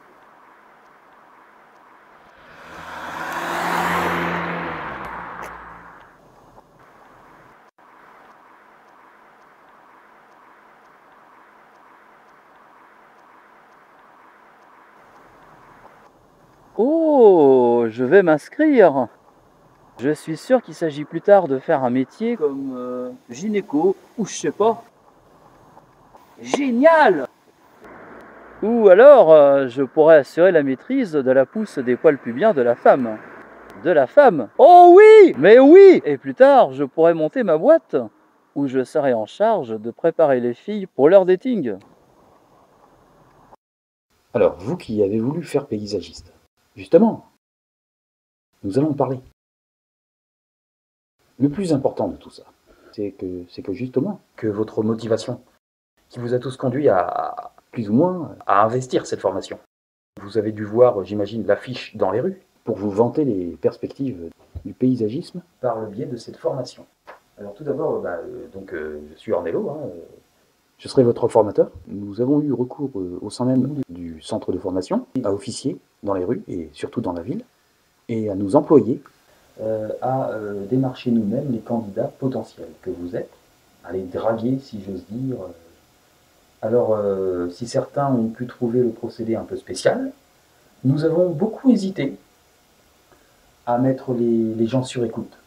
Oh, je vais m'inscrire. Je suis sûr qu'il s'agit plus tard de faire un métier comme gynéco ou je sais pas. Génial! Ou alors, je pourrais assurer la maîtrise de la pousse des poils pubiens de la femme. De la femme? Oh oui! Mais oui! Et plus tard, je pourrais monter ma boîte où je serai en charge de préparer les filles pour leur dating. Alors, vous qui avez voulu faire paysagiste, justement, nous allons en parler. Le plus important de tout ça, c'est que justement, que votre motivation, qui vous a tous conduit à, plus ou moins, à investir cette formation. Vous avez dû voir, j'imagine, l'affiche dans les rues pour vous vanter les perspectives du paysagisme par le biais de cette formation. Alors tout d'abord, je suis Ornello, je serai votre formateur. Nous avons eu recours au sein même du centre de formation à officier dans les rues et surtout dans la ville et à nous employer à démarcher nous-mêmes les candidats potentiels que vous êtes, à les draguer si j'ose dire. Alors si certains ont pu trouver le procédé un peu spécial, nous avons beaucoup hésité à mettre les gens sur écoute.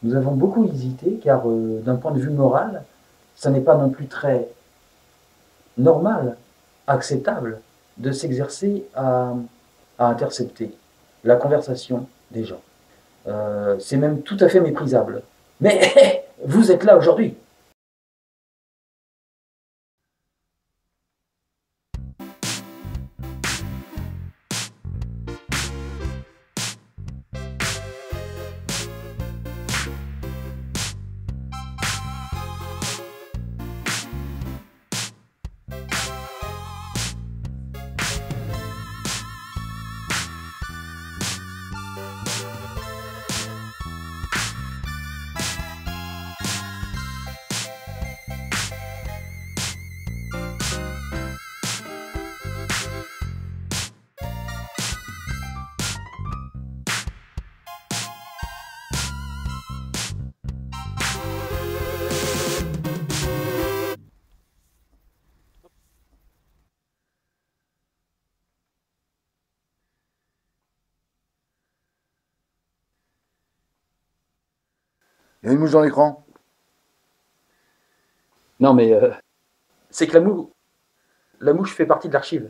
Nous avons beaucoup hésité car d'un point de vue moral, ça n'est pas non plus très normal, acceptable de s'exercer à intercepter la conversation des gens. C'est même tout à fait méprisable. Mais vous êtes là aujourd'hui. Il y a une mouche dans l'écran. Non mais c'est que la mouche fait partie de l'archive.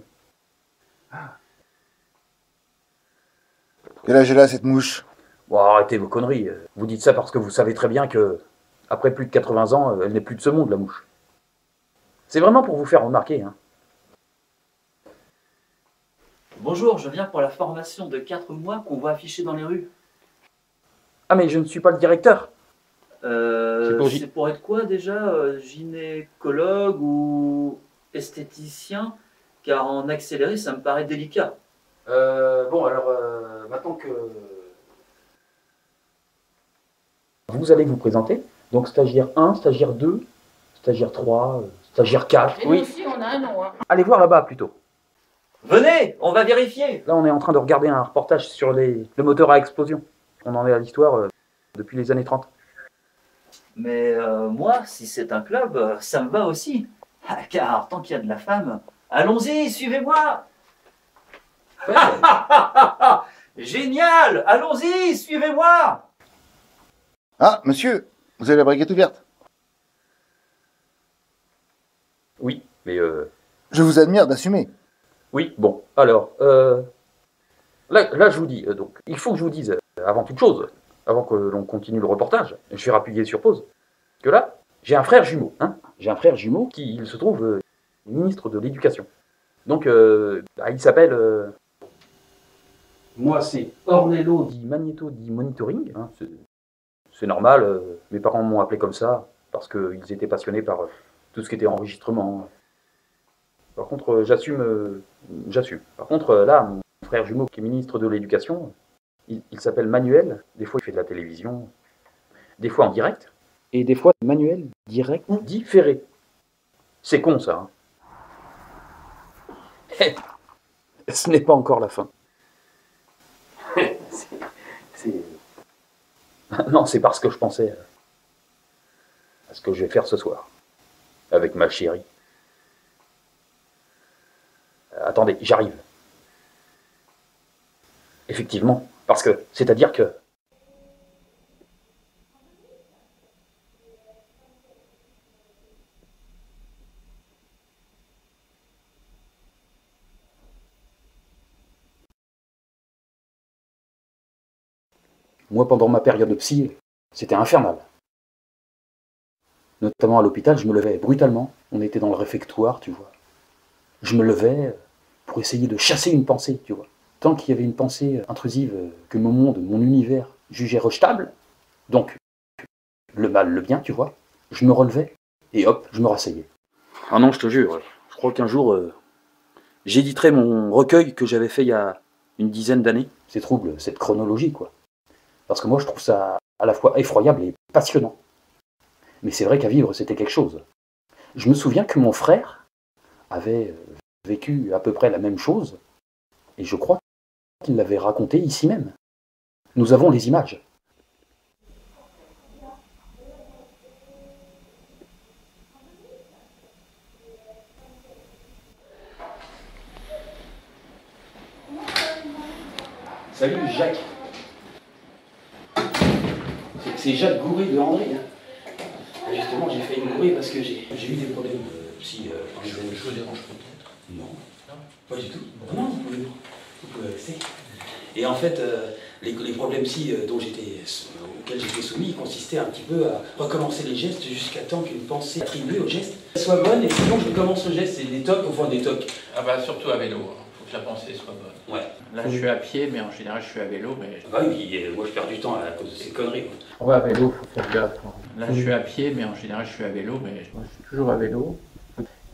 Quel âge elle a cette mouche? Bon, arrêtez vos conneries. Vous dites ça parce que vous savez très bien que, après plus de 80 ans, elle n'est plus de ce monde, la mouche. C'est vraiment pour vous faire remarquer. Hein. Bonjour, je viens pour la formation de 4 mois qu'on voit afficher dans les rues. Ah mais je ne suis pas le directeur. C'est pour être quoi déjà? Gynécologue ou esthéticien? Car en accéléré, ça me paraît délicat. Bon, alors, maintenant que vous allez vous présenter, donc stagiaire 1, stagiaire 2, stagiaire 3, stagiaire 4. Et nous aussi, on a un nom. Hein. Allez voir là-bas plutôt. Venez, on va vérifier. Là, on est en train de regarder un reportage sur le moteur à explosion. On en est à l'histoire depuis les années 30. Mais moi, si c'est un club, ça me va aussi. Ah, car tant qu'il y a de la femme, allons-y, suivez-moi. Génial, allons-y, suivez-moi. Ah, monsieur, vous avez la braguette ouverte. Oui, mais Je vous admire d'assumer. oui, bon, alors, là, je vous dis, donc, il faut que je vous dise, avant toute chose, avant que l'on continue le reportage, je vais appuyer sur pause, que là, j'ai un frère jumeau, hein, j'ai un frère jumeau qui, il se trouve, ministre de l'Éducation. Donc, il s'appelle... Moi, c'est Ornello di Magneto di Monitoring, hein, c'est normal, mes parents m'ont appelé comme ça, parce qu'ils étaient passionnés par tout ce qui était enregistrement. Par contre, j'assume. Par contre, là, mon frère jumeau qui est ministre de l'Éducation, il s'appelle Manuel. Des fois, il fait de la télévision, des fois en direct, et des fois Manuel direct ou différé. C'est con, ça. Hein. Ce n'est pas encore la fin. Non, c'est parce que je pensais à ce que je vais faire ce soir, avec ma chérie. Attendez, j'arrive. Effectivement, parce que, c'est-à-dire que... Moi, pendant ma période de psy, c'était infernal. Notamment à l'hôpital, je me levais brutalement. On était dans le réfectoire, tu vois. Je me levais pour essayer de chasser une pensée, tu vois. Tant qu'il y avait une pensée intrusive que mon monde, mon univers jugeait rejetable, donc le mal, le bien, tu vois, je me relevais et hop, je me rasseyais. Ah non, je te jure, je crois qu'un jour, j'éditerai mon recueil que j'avais fait il y a une dizaine d'années. C'est trouble, cette chronologie, quoi. Parce que moi, je trouve ça à la fois effroyable et passionnant. Mais c'est vrai qu'à vivre, c'était quelque chose. Je me souviens que mon frère avait vécu à peu près la même chose, et je crois qu'il l'avait raconté ici même. Nous avons les images. Salut Jacques. C'est Jacques Gouré de André. Hein. Justement, j'ai failli mourir parce que j'ai eu des problèmes psy. Je vous dérange peut-être? Non, pas du tout. Non, vous pouvez rester. Et en fait, les problèmes psy auxquels j'étais soumis consistaient un petit peu à recommencer les gestes jusqu'à temps qu'une pensée attribuée au geste soit bonne, et sinon je recommence le geste. C'est des tocs, enfin des tocs. Ah bah surtout à vélo, hein. Faut que la pensée soit bonne. Ouais. Là je suis à pied, mais en général je suis à vélo. Mais... Ah oui, moi je perds du temps à cause de ces conneries. On va à vélo, faut faire gaffe. Là je suis à pied, mais en général je suis à vélo, mais moi je suis toujours à vélo.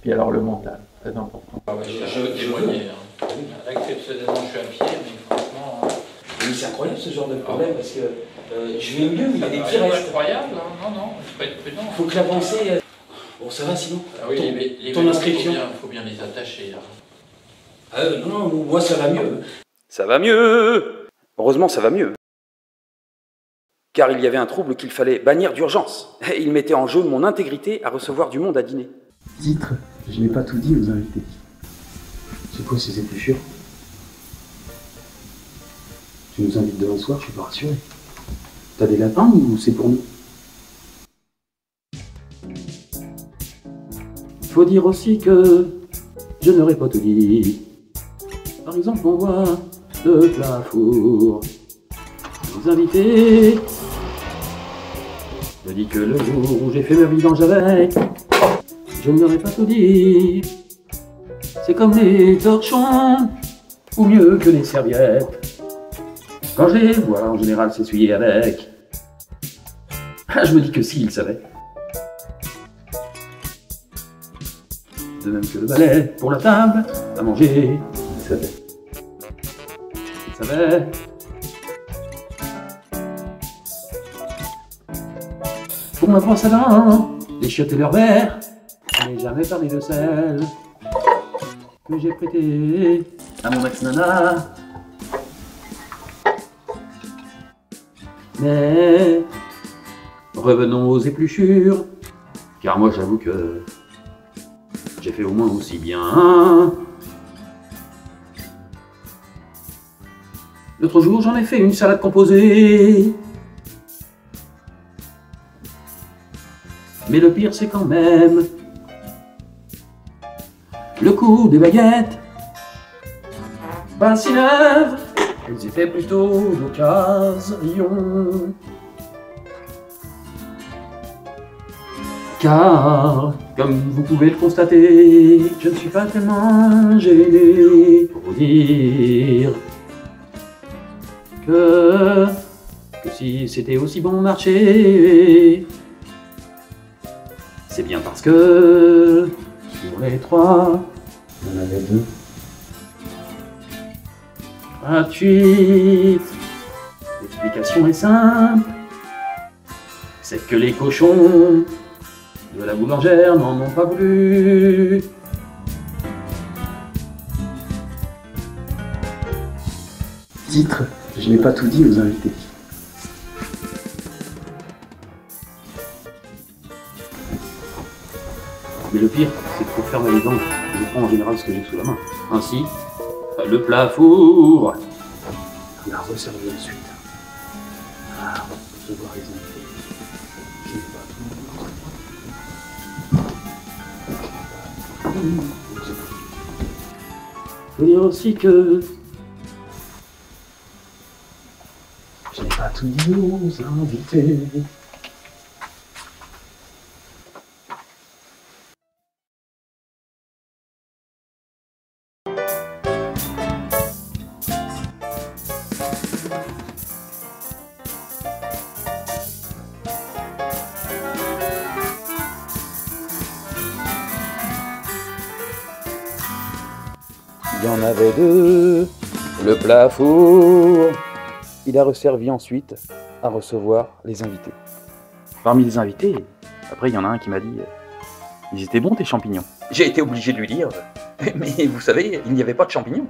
Puis alors le mental, très important. Ah ouais, je témoigner. Hein. Exceptionnellement je suis à pied, mais franchement... Mais c'est incroyable ce genre de problème, parce que je vais mieux, il y a des petits restes. C'est incroyable, hein. Non, il faut être prudent. Il faut que l'avancée... Bon, ça va sinon. Ah oui, ton inscription. Il faut bien les attacher. Hein. Non, moi ça va mieux. Ça va mieux. Heureusement, ça va mieux. Car il y avait un trouble qu'il fallait bannir d'urgence. Il mettait en jeu mon intégrité à recevoir du monde à dîner. Titre, je n'ai pas tout dit aux invités. C'est quoi ces épluchures? Tu nous invites demain soir, je suis pas rassuré. T'as des lapins ou c'est pour nous? Faut dire aussi que je n'aurais pas tout dit. Par exemple, on voit le plafond. Les invités. Je dis que le jour où j'ai fait ma vidange avec, je n'aurais pas tout dit. C'est comme les torchons, ou mieux que les serviettes. Quand je les vois, en général, s'essuyer avec. Je me dis que si, il savait. De même que le balai pour la table, à manger, il savait. Il savait. Pour ma brosse à dents, les chiottes et leurs verres, je n'ai jamais parlé de celle que j'ai prêtée à mon ex-nana. Mais Revenons aux épluchures, car moi j'avoue que j'ai fait au moins aussi bien. L'autre jour j'en ai fait une salade composée. Mais le pire c'est quand même le coup des baguettes. Pas si neuves, elles étaient plutôt d'occasion. Car, comme vous pouvez le constater, je ne suis pas tellement gêné pour vous dire que si c'était aussi bon marché, c'est bien parce que sur les 3, il y en avait 2 gratuites. L'explication est simple, c'est que les cochons de la boulangère n'en ont pas voulu. Titre, je n'ai pas tout dit aux invités. Mais le pire, c'est qu'il faut fermer les dents. Je prends en général ce que j'ai sous la main. Ainsi, le plat four. On a resservi ensuite. Ah, je vois les invités. Je n'ai pas tout. Faut dire aussi que je n'ai pas tout dit aux invités. il y en avait 2. Le plat four. Il a resservi ensuite à recevoir les invités. Parmi les invités, après il y en a un qui m'a dit « Ils étaient bons tes champignons ?» J'ai été obligé de lui dire « Mais vous savez, il n'y avait pas de champignons. »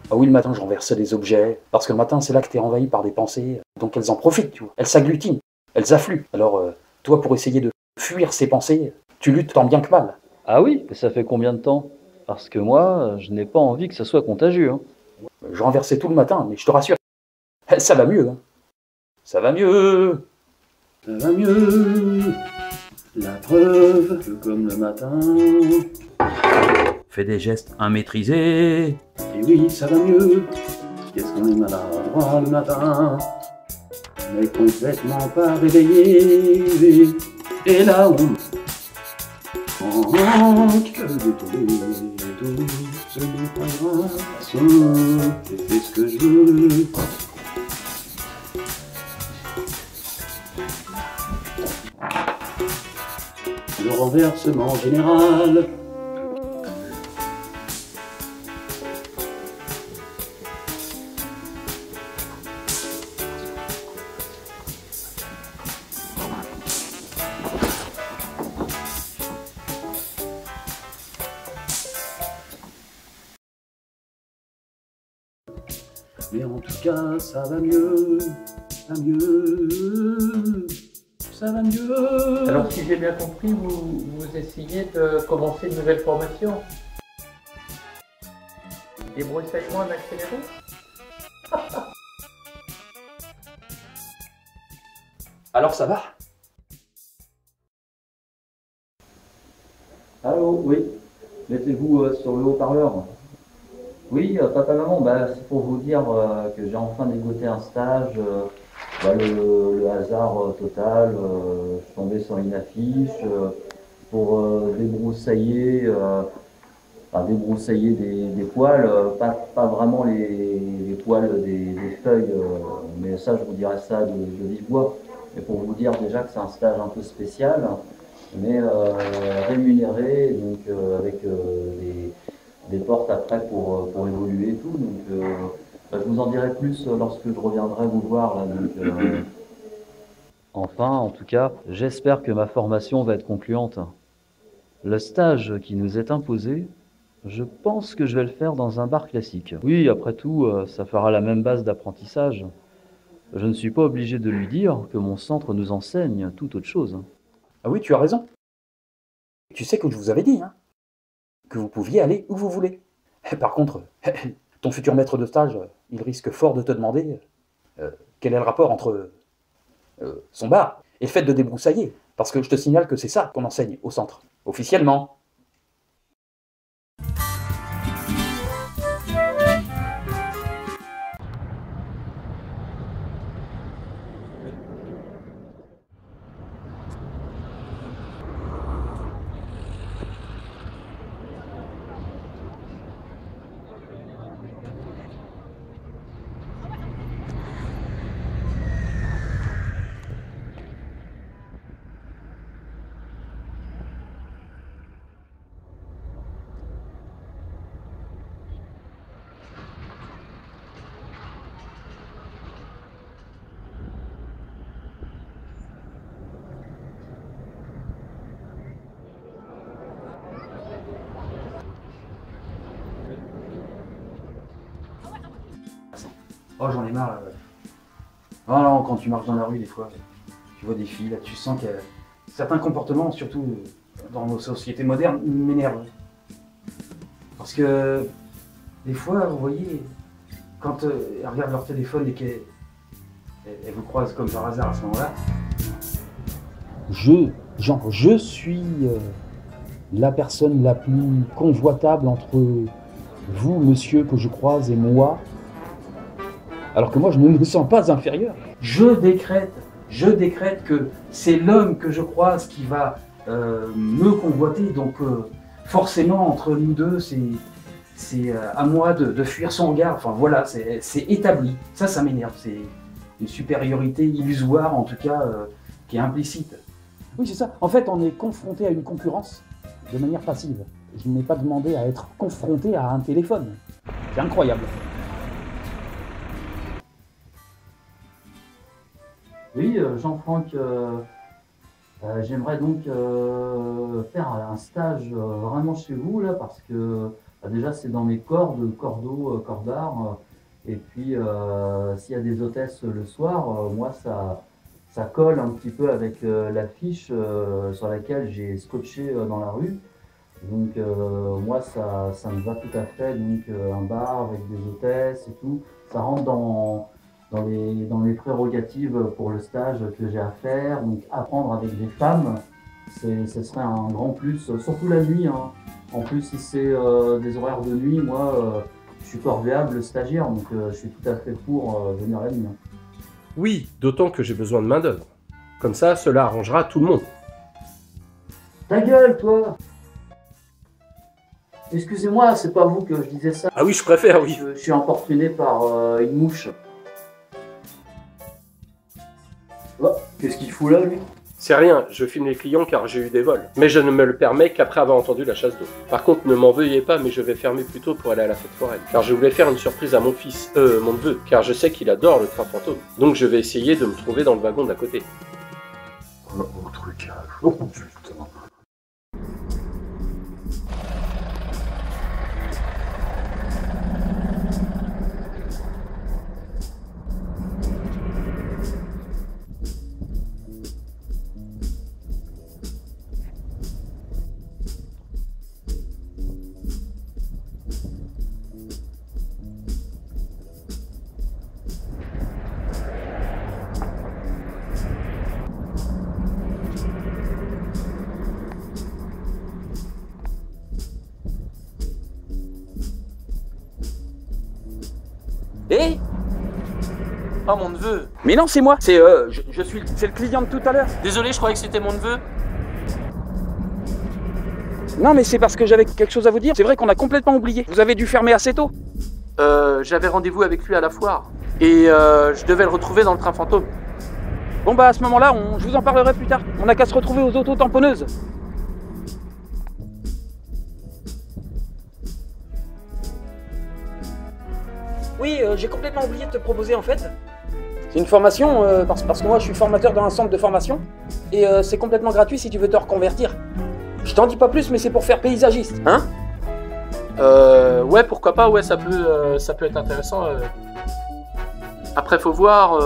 Ah oui, le matin je renversais des objets, parce que le matin c'est là que tu es envahi par des pensées, donc elles en profitent, tu vois. Elles s'agglutinent, elles affluent. Alors toi, pour essayer de fuir ces pensées, tu luttes tant bien que mal. Ah oui, et ça fait combien de temps? Parce que moi, je n'ai pas envie que ça soit contagieux. Hein. Je renversais tout le matin, mais je te rassure, ça va mieux. Hein. Ça va mieux. Ça va mieux. La preuve que comme le matin. Fais des gestes immaîtrisés. Et oui, ça va mieux. Qu'est-ce qu'on est maladroit le matin. Mais complètement pas réveillé. Et la honte. Manque de tout, ce n'est pas grave. De toute façon, j'ai fait ce que je veux. Le renversement général. Mais en tout cas, ça va mieux, ça va mieux, ça va mieux. Alors si j'ai bien compris, vous essayez de commencer une nouvelle formation. Débroussaillement accéléré. Alors ça va? Allô, oui. Mettez-vous sur le haut-parleur. Oui, papa, maman, c'est pour vous dire que j'ai enfin dégoté un stage. Le hasard total, je suis tombé sur une affiche pour débroussailler des poils, pas vraiment les poils des feuilles, mais ça je vous dirai ça de vive voix. Mais pour vous dire déjà que c'est un stage un peu spécial, mais rémunéré, donc avec des portes après pour évoluer et tout. Donc je vous en dirai plus lorsque je reviendrai vous voir là. Donc, Enfin, en tout cas, j'espère que ma formation va être concluante. Le stage qui nous est imposé, je pense que je vais le faire dans un bar classique. Oui, après tout, ça fera la même base d'apprentissage. Je ne suis pas obligé de lui dire que mon centre nous enseigne tout autre chose. Ah oui, tu as raison. Tu sais que je vous avais dit, hein, que vous pouviez aller où vous voulez. Par contre, ton futur maître de stage, il risque fort de te demander quel est le rapport entre son bar et le fait de débroussailler. Parce que je te signale que c'est ça qu'on enseigne au centre, officiellement. Oh, j'en ai marre. Oh non, quand tu marches dans la rue, des fois, tu vois des filles, là, tu sens que certains comportements, surtout dans nos sociétés modernes, m'énervent. Parce que, des fois, vous voyez, quand elles regardent leur téléphone et qu'elles vous croisent comme par hasard à ce moment-là. Je suis la personne la plus convoitable entre vous, monsieur, que je croise, et moi. Alors que moi, je ne me sens pas inférieur. Je décrète que c'est l'homme que je croise qui va me convoiter. Donc forcément, entre nous deux, c'est à moi de fuir son regard. Enfin voilà, c'est établi. Ça m'énerve. C'est une supériorité illusoire, en tout cas, qui est implicite. Oui, c'est ça. En fait, on est confronté à une concurrence de manière passive. Je n'ai pas demandé à être confronté à un téléphone. C'est incroyable. Oui, Jean-Franck, j'aimerais donc faire un stage vraiment chez vous, là, parce que déjà c'est dans mes cordes, cordeau, cordard, et puis s'il y a des hôtesses le soir, moi ça colle un petit peu avec l'affiche sur laquelle j'ai scotché dans la rue. Donc moi ça me va tout à fait, donc un bar avec des hôtesses et tout, ça rentre dans les prérogatives pour le stage que j'ai à faire. Donc apprendre avec des femmes, ce serait un grand plus, surtout la nuit, hein. En plus si c'est des horaires de nuit, moi je suis corvéable stagiaire, donc je suis tout à fait pour venir la nuit. Hein. Oui, d'autant que j'ai besoin de main d'œuvre. Comme ça, cela arrangera tout le monde. Ta gueule, toi! Excusez-moi, c'est pas vous que je disais ça. Ah oui, je préfère, oui. Je suis importuné par une mouche. Oh, qu'est-ce qu'il fout là, lui? C'est rien, je filme les clients car j'ai eu des vols. Mais je ne me le permets qu'après avoir entendu la chasse d'eau. Par contre, ne m'en veuillez pas, mais je vais fermer plus tôt pour aller à la fête foraine. Car je voulais faire une surprise à mon fils, mon neveu, car je sais qu'il adore le train fantôme. Donc je vais essayer de me trouver dans le wagon d'à côté. Oh, trucage. Oh putain. Eh? Ah, mon neveu. Mais non, c'est moi. C'est c'est le client de tout à l'heure. Désolé, je croyais que c'était mon neveu. Non, mais c'est parce que j'avais quelque chose à vous dire. C'est vrai qu'on a complètement oublié. Vous avez dû fermer assez tôt. J'avais rendez-vous avec lui à la foire. Et je devais le retrouver dans le train fantôme. Bon bah à ce moment-là, je vous en parlerai plus tard. On n'a qu'à se retrouver aux auto-tamponneuses. Oui, j'ai complètement oublié de te proposer en fait. C'est une formation, parce que moi je suis formateur dans un centre de formation. Et c'est complètement gratuit si tu veux te reconvertir. Je t'en dis pas plus, mais c'est pour faire paysagiste, hein? Ouais, pourquoi pas, ouais, ça peut être intéressant. Après, faut voir...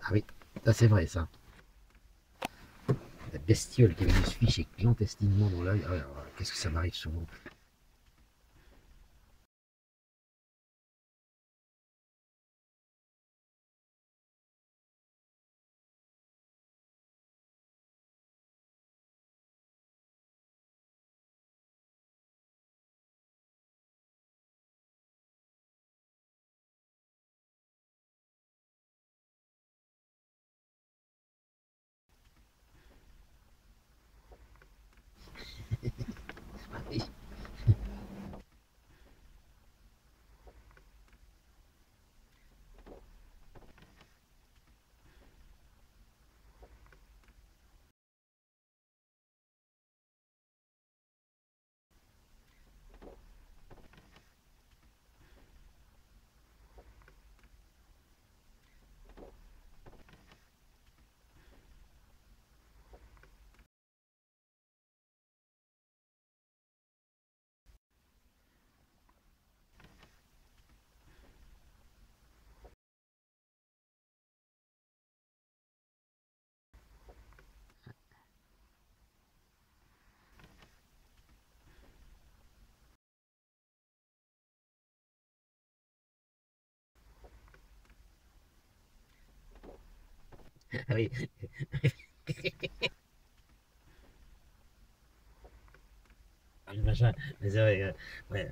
Ah oui, ça c'est vrai ça. La bestiole qui me suit chez clandestinement dans l'œil, qu'est-ce que ça m'arrive souvent. oui. Ah, le machin, mais c'est vrai, ouais.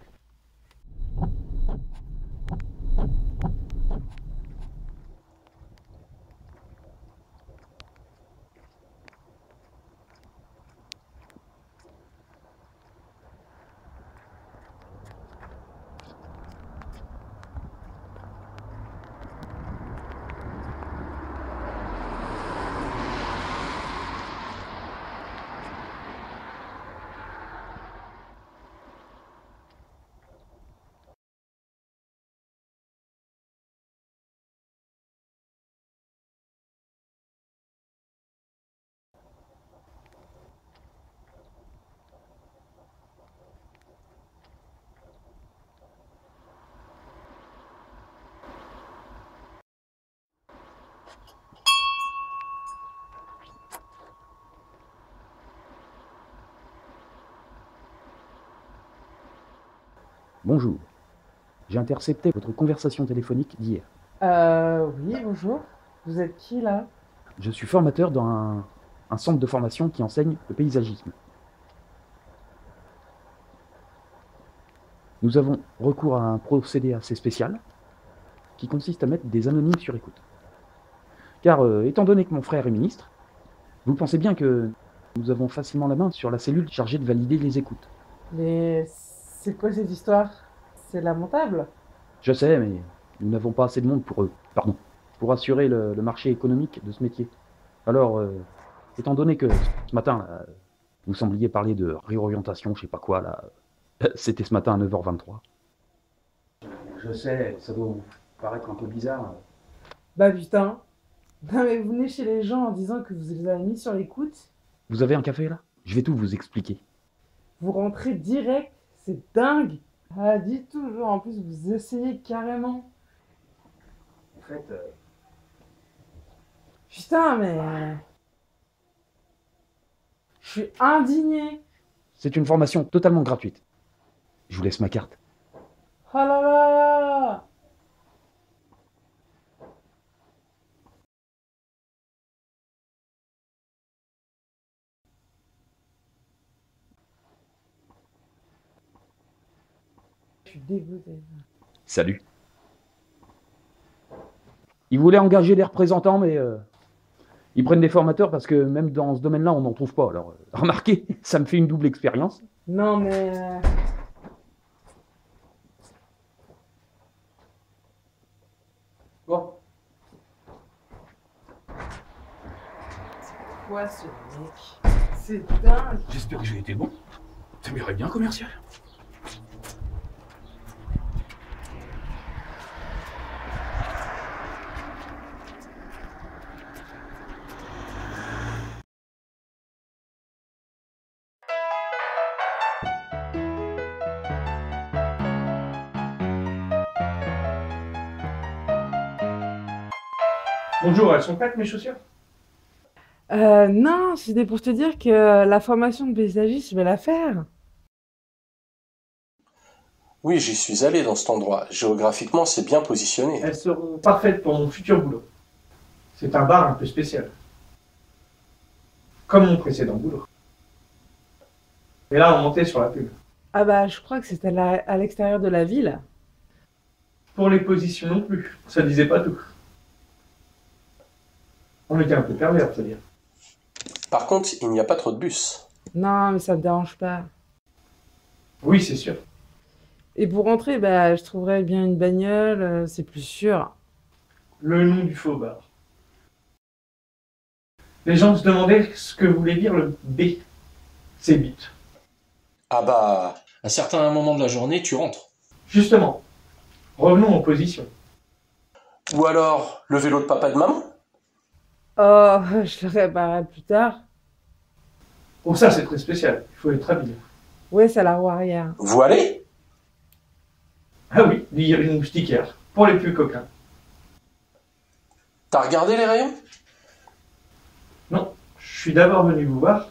Bonjour. J'ai intercepté votre conversation téléphonique d'hier. Oui, bonjour. Vous êtes qui, là? Je suis formateur dans un centre de formation qui enseigne le paysagisme. Nous avons recours à un procédé assez spécial qui consiste à mettre des anonymes sur écoute. Car, étant donné que mon frère est ministre, vous pensez bien que nous avons facilement la main sur la cellule chargée de valider les écoutes. Mais c'est quoi cette histoire? C'est lamentable. Je sais, mais nous n'avons pas assez de monde pour assurer le marché économique de ce métier. Alors, étant donné que ce matin, là, vous sembliez parler de réorientation, je sais pas quoi, là, c'était ce matin à 9h23. Je sais, ça doit vous paraître un peu bizarre. Bah putain. Non mais vous venez chez les gens en disant que vous les avez mis sur l'écoute. Vous avez un café, là? Je vais tout vous expliquer. Vous rentrez direct, c'est dingue. Ah, dites toujours, en plus vous essayez carrément. En fait... Putain, mais... Je suis indigné. C'est une formation totalement gratuite. Je vous laisse ma carte. Oh là là. Je suis dégoûté. Salut. Ils voulaient engager des représentants, mais ils prennent des formateurs parce que même dans ce domaine-là, on n'en trouve pas. Alors, remarquez, ça me fait une double expérience. Non, mais... Bon. C'est quoi ce mec? C'est dingue. J'espère que j'ai été bon. Ça m'irait bien, commercial. Bonjour, elles sont prêtes mes chaussures? Non, c'était pour te dire que la formation de paysagiste, je vais la faire. Oui, j'y suis allé dans cet endroit. Géographiquement, c'est bien positionné. Elles seront parfaites pour mon futur boulot. C'est un bar un peu spécial. Comme mon précédent boulot. Et là, on montait sur la pub. Ah bah, je crois que c'était à l'extérieur de la ville. Pour les positions non plus, ça disait pas tout. On était un peu pervers, c'est-à-dire. Par contre, il n'y a pas trop de bus. Non, mais ça me dérange pas. Oui, c'est sûr. Et pour rentrer, bah, je trouverais bien une bagnole, c'est plus sûr. Le nom du faux bar. Les gens se demandaient ce que voulait dire le B. C'est bit. Ah bah, à certains moments de la journée, tu rentres. Justement, revenons en position. Ou alors, le vélo de papa et de maman. Oh, je le réparerai plus tard. Pour ça, c'est très spécial. Il faut être habillé. Ouais, c'est la roue arrière. Vous allez? Ah oui, lire une moustiquaire. Pour les plus coquins. T'as regardé les rayons? Non, je suis d'abord venu vous voir,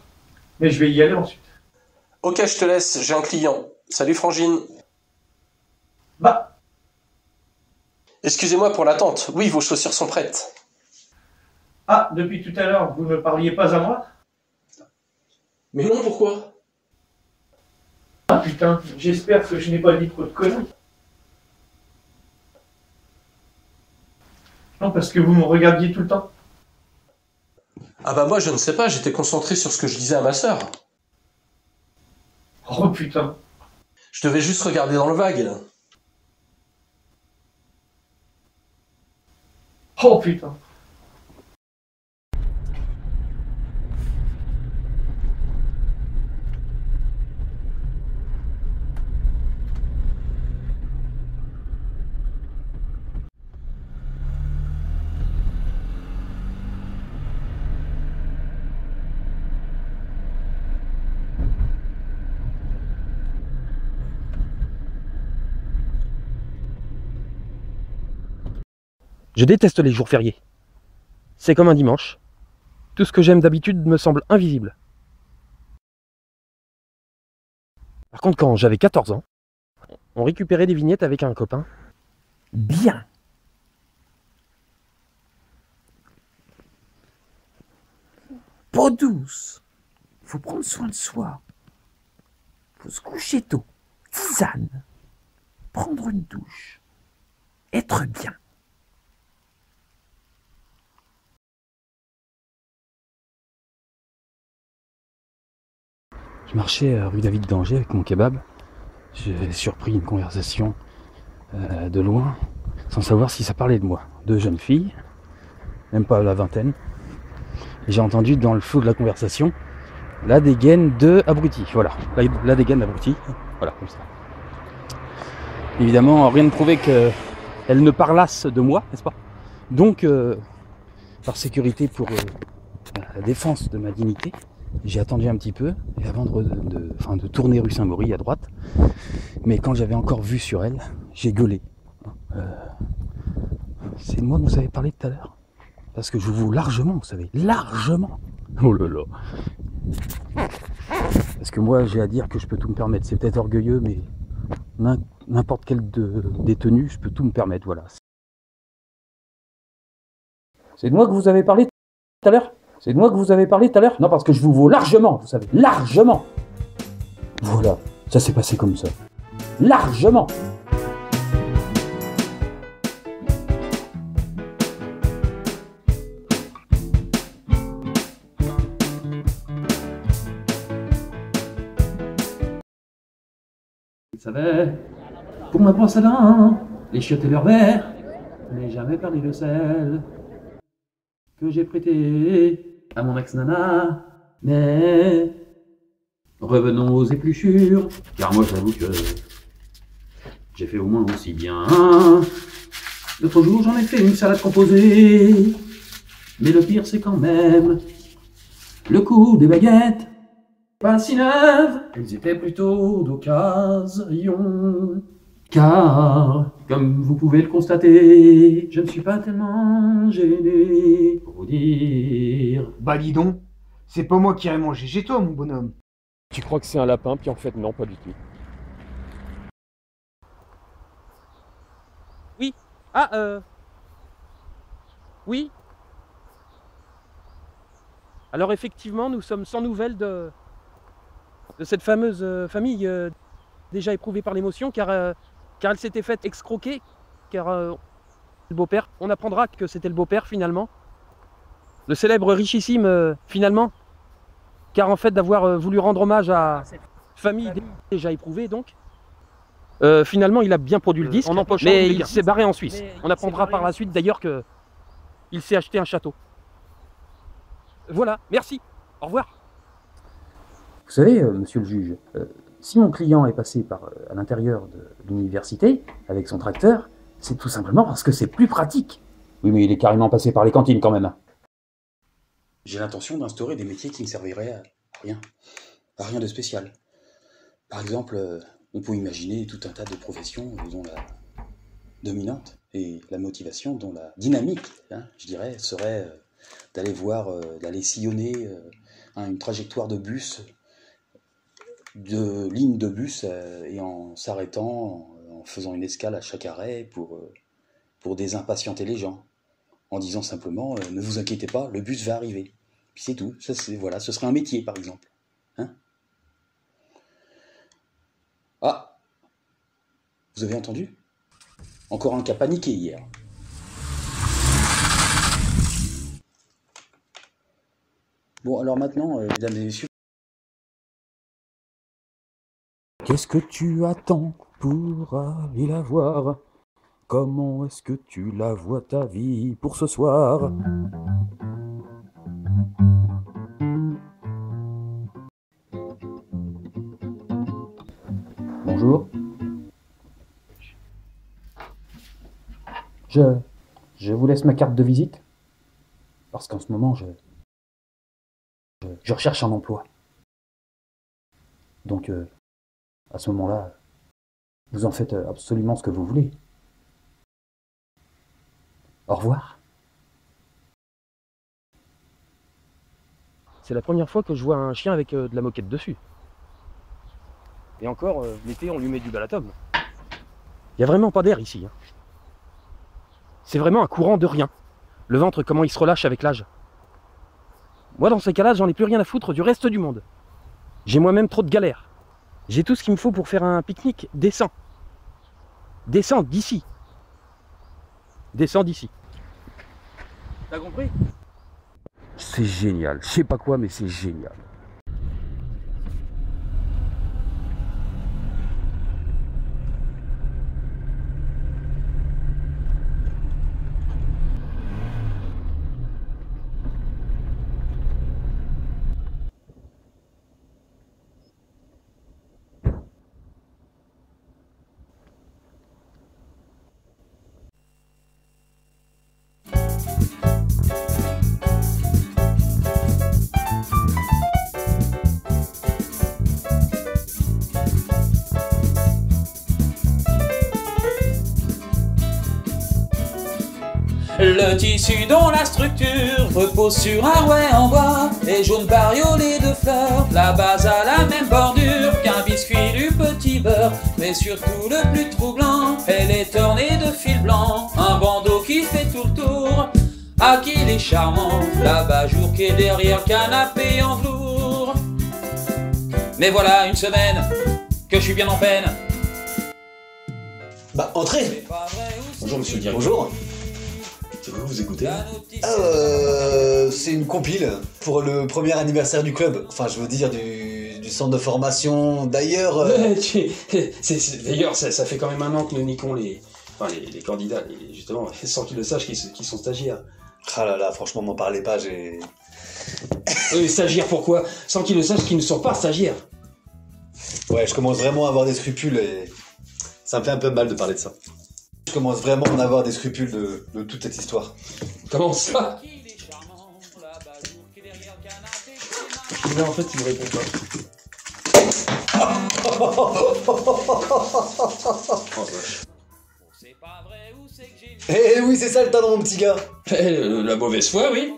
mais je vais y aller ensuite. Ok, je te laisse, j'ai un client. Salut Frangine. Bah. Excusez-moi pour l'attente. Oui, vos chaussures sont prêtes. Ah, depuis tout à l'heure, vous ne parliez pas à moi? Mais non, pourquoi? Ah putain, j'espère que je n'ai pas dit trop de conneries. Non, parce que vous me regardiez tout le temps. Ah bah moi je ne sais pas, j'étais concentré sur ce que je disais à ma sœur. Oh putain. Je devais juste regarder dans le vague, là. Oh putain. Je déteste les jours fériés. C'est comme un dimanche. Tout ce que j'aime d'habitude me semble invisible. Par contre, quand j'avais 14 ans, on récupérait des vignettes avec un copain. Bien. Peau douce. Faut prendre soin de soi. Faut se coucher tôt. Tisane. Prendre une douche. Être bien. Je marchais rue David d'Angers avec mon kebab. J'ai surpris une conversation de loin, sans savoir si ça parlait de moi. Deux jeunes filles, même pas la vingtaine. Et j'ai entendu dans le flot de la conversation la dégaine de abruti. Voilà, la dégaine d'abruti. Voilà, comme ça. Évidemment, rien ne prouvait qu'elles ne parlassent de moi, n'est-ce pas? Donc, par sécurité pour la défense de ma dignité, j'ai attendu un petit peu et avant de tourner rue Saint-Maury à droite. Mais quand j'avais encore vu sur elle, j'ai gueulé. C'est de moi que vous avez parlé tout à l'heure. Parce que je vous largement, vous savez, largement. Oh là là. Parce que moi, j'ai à dire que je peux tout me permettre. C'est peut-être orgueilleux, mais n'importe quel détenu, je peux tout me permettre, voilà. C'est de moi que vous avez parlé tout à l'heure? C'est de moi que vous avez parlé tout à l'heure? Non, parce que je vous vaux largement, vous savez, largement. Voilà, ça s'est passé comme ça. Largement. Vous savez, pour ma brosse à dents, les chiottes et leur verre, je n'ai jamais perdu le sel que j'ai prêté à mon ex-nana. Mais revenons aux épluchures, car moi j'avoue que j'ai fait au moins aussi bien. L'autre jour j'en ai fait une salade composée, mais le pire c'est quand même le coup des baguettes. Pas si neuves, elles étaient plutôt d'occasion. Car, comme vous pouvez le constater, je ne suis pas tellement gêné pour vous dire... Bah dis donc, c'est pas moi qui irai manger chez toi, mon bonhomme. Tu crois que c'est un lapin, puis en fait non, pas du tout. Oui. Ah, oui. Alors effectivement, nous sommes sans nouvelles de cette fameuse famille déjà éprouvée par l'émotion, car elle s'était faite excroquer, car le beau-père, on apprendra que c'était le beau-père finalement, le célèbre richissime finalement, car en fait d'avoir voulu rendre hommage à cette famille déjà éprouvée donc, finalement il a bien produit le disque, mais il s'est barré en Suisse. On apprendra par la suite d'ailleurs que il s'est acheté un château. Voilà, merci, au revoir. Vous savez, monsieur le juge, si mon client est passé à l'intérieur de l'université avec son tracteur, c'est tout simplement parce que c'est plus pratique. Oui, mais il est carrément passé par les cantines quand même. J'ai l'intention d'instaurer des métiers qui ne serviraient à rien de spécial. Par exemple, on peut imaginer tout un tas de professions dont la dominante et la motivation, dont la dynamique, je dirais, serait d'aller sillonner une trajectoire de bus, de lignes de bus et en s'arrêtant, en faisant une escale à chaque arrêt pour désimpatienter les gens. en disant simplement ne vous inquiétez pas, le bus va arriver. Puis c'est tout. Ça, voilà, ce serait un métier, par exemple. Hein? Ah! Vous avez entendu? Encore un qui a paniqué hier. Bon, alors maintenant, mesdames et messieurs... Qu'est-ce que tu attends pour aller la voir? Comment est-ce que tu la vois ta vie pour ce soir? Bonjour. Je vous laisse ma carte de visite. Parce qu'en ce moment, je recherche un emploi. Donc, à ce moment-là, vous en faites absolument ce que vous voulez. Au revoir. C'est la première fois que je vois un chien avec de la moquette dessus. Et encore, l'été, on lui met du balatum. Il n'y a vraiment pas d'air ici. Hein. C'est vraiment un courant de rien. Le ventre, comment il se relâche avec l'âge. Moi, dans ces cas-là, j'en ai plus rien à foutre du reste du monde. J'ai moi-même trop de galères. J'ai tout ce qu'il me faut pour faire un pique-nique décent. Décent d'ici. Décent d'ici. T'as compris? C'est génial. Je sais pas quoi, mais c'est génial. Le tissu dont la structure repose sur un rouet en bois et jaune bariolé de fleurs. La base a la même bordure qu'un biscuit du petit beurre. Mais surtout le plus troublant, elle est ornée de fil blanc. Un bandeau qui fait tout le tour, à qui il est charmant. L'abat-jour qui est derrière le canapé en velours. Mais voilà une semaine que je suis bien en peine. Bah, entrez! Bonjour monsieur le directeur. Bonjour. Vous écoutez? C'est une compile pour le premier anniversaire du club. Enfin, je veux dire, du centre de formation. D'ailleurs... D'ailleurs, ça fait quand même un an que nous niquons les candidats, justement, sans qu'ils le sachent, qu'ils sont stagiaires. Ah là là, franchement, m'en parlez pas, j'ai... Stagiaires pourquoi? Sans qu'ils le sachent qu'ils ne sont pas stagiaires. Ouais, je commence vraiment à avoir des scrupules et... ça me fait un peu mal de parler de ça. Je commence vraiment à en avoir des scrupules de toute cette histoire. Comment ça? Mais en fait, il me répond pas. Eh oui, c'est ça le talent, mon petit gars. La mauvaise foi, oui.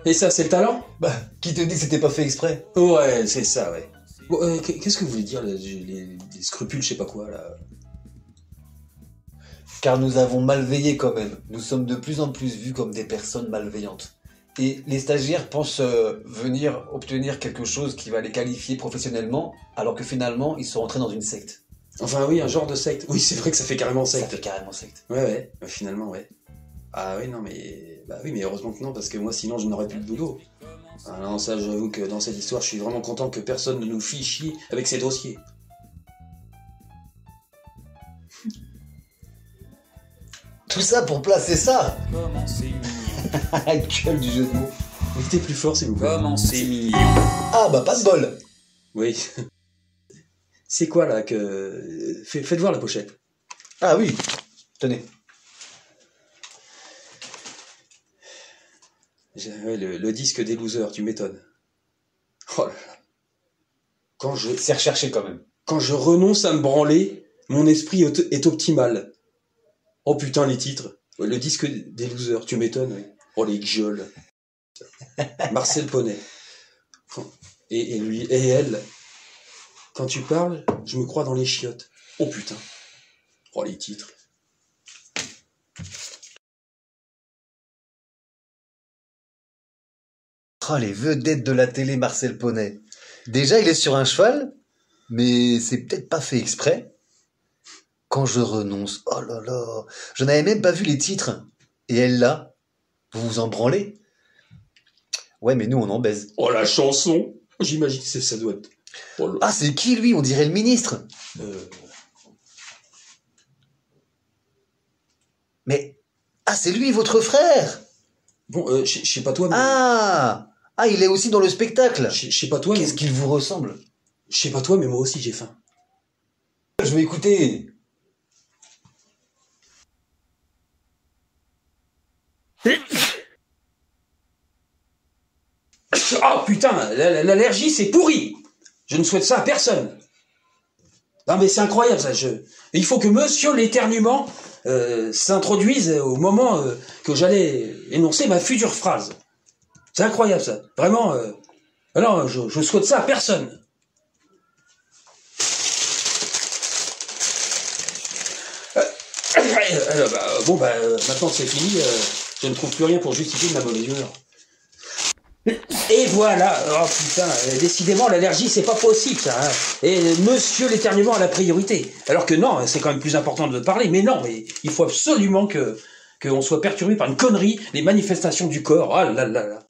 Et ça, c'est le talent? Bah, qui te dit que c'était pas fait exprès? Ouais, c'est ça, ouais. Bon, qu'est-ce que vous voulez dire, les scrupules, je sais pas quoi, là? Car nous avons mal veillé quand même. Nous sommes de plus en plus vus comme des personnes malveillantes. Et les stagiaires pensent venir obtenir quelque chose qui va les qualifier professionnellement, alors que finalement, ils sont entrés dans une secte. Enfin oui, un genre de secte. Oui, c'est vrai que ça fait carrément secte. Ça fait carrément secte. Ouais, finalement, ouais. Ah oui, non, mais... Bah oui, mais heureusement que non, parce que moi, sinon, je n'aurais plus de boulot. Ah non, ça, j'avoue que dans cette histoire, je suis vraiment content que personne ne nous fie chier avec ces dossiers. Tout ça pour placer ça. Comment c'est mignon. Gueule du jeu de mots. Mettez plus fort, s'il vous plaît. Comment c'est mignon. Ah bah, pas de bol. Oui. C'est quoi, là, que... Faites voir la pochette. Ah oui. Tenez. Ouais, le disque des losers, tu m'étonnes. Oh là là. C'est recherché quand même. Quand je renonce à me branler, mon esprit est optimal. Oh putain, les titres. Ouais, le disque des losers, tu m'étonnes. Ouais. Oh les gueules. Marcel Poney. Et lui, et elle. Quand tu parles, je me crois dans les chiottes. Oh putain. Oh les titres. Oh, les vedettes de la télé, Marcel Poney. Déjà, il est sur un cheval, mais c'est peut-être pas fait exprès. Quand je renonce, oh là là, je n'avais même pas vu les titres. Et elle là, vous vous en branlez? Ouais, mais nous, on en baise. Oh, la chanson. J'imagine que ça doit être... Oh, ah, c'est qui, lui? On dirait le ministre. Mais... Ah, c'est lui, votre frère. Bon, je sais pas toi, mais... Ah, il est aussi dans le spectacle. Je sais pas toi, mais... Qu'est-ce qu'il vous ressemble? Je sais pas toi, mais moi aussi, j'ai faim. Je vais écouter. Oh putain, l'allergie c'est pourri. Je ne souhaite ça à personne. Non mais c'est incroyable ça. Il faut que monsieur l'éternuement s'introduise au moment que j'allais énoncer ma future phrase. C'est incroyable ça. Vraiment. Alors je souhaite ça à personne. Maintenant que c'est fini, je ne trouve plus rien pour justifier ma mauvaise humeur. Et voilà, oh putain, décidément l'allergie c'est pas possible ça, hein. Et monsieur l'éternuement a la priorité. Alors que non, c'est quand même plus important de parler, mais non, mais il faut absolument qu'on soit perturbé par une connerie, les manifestations du corps, oh là là là.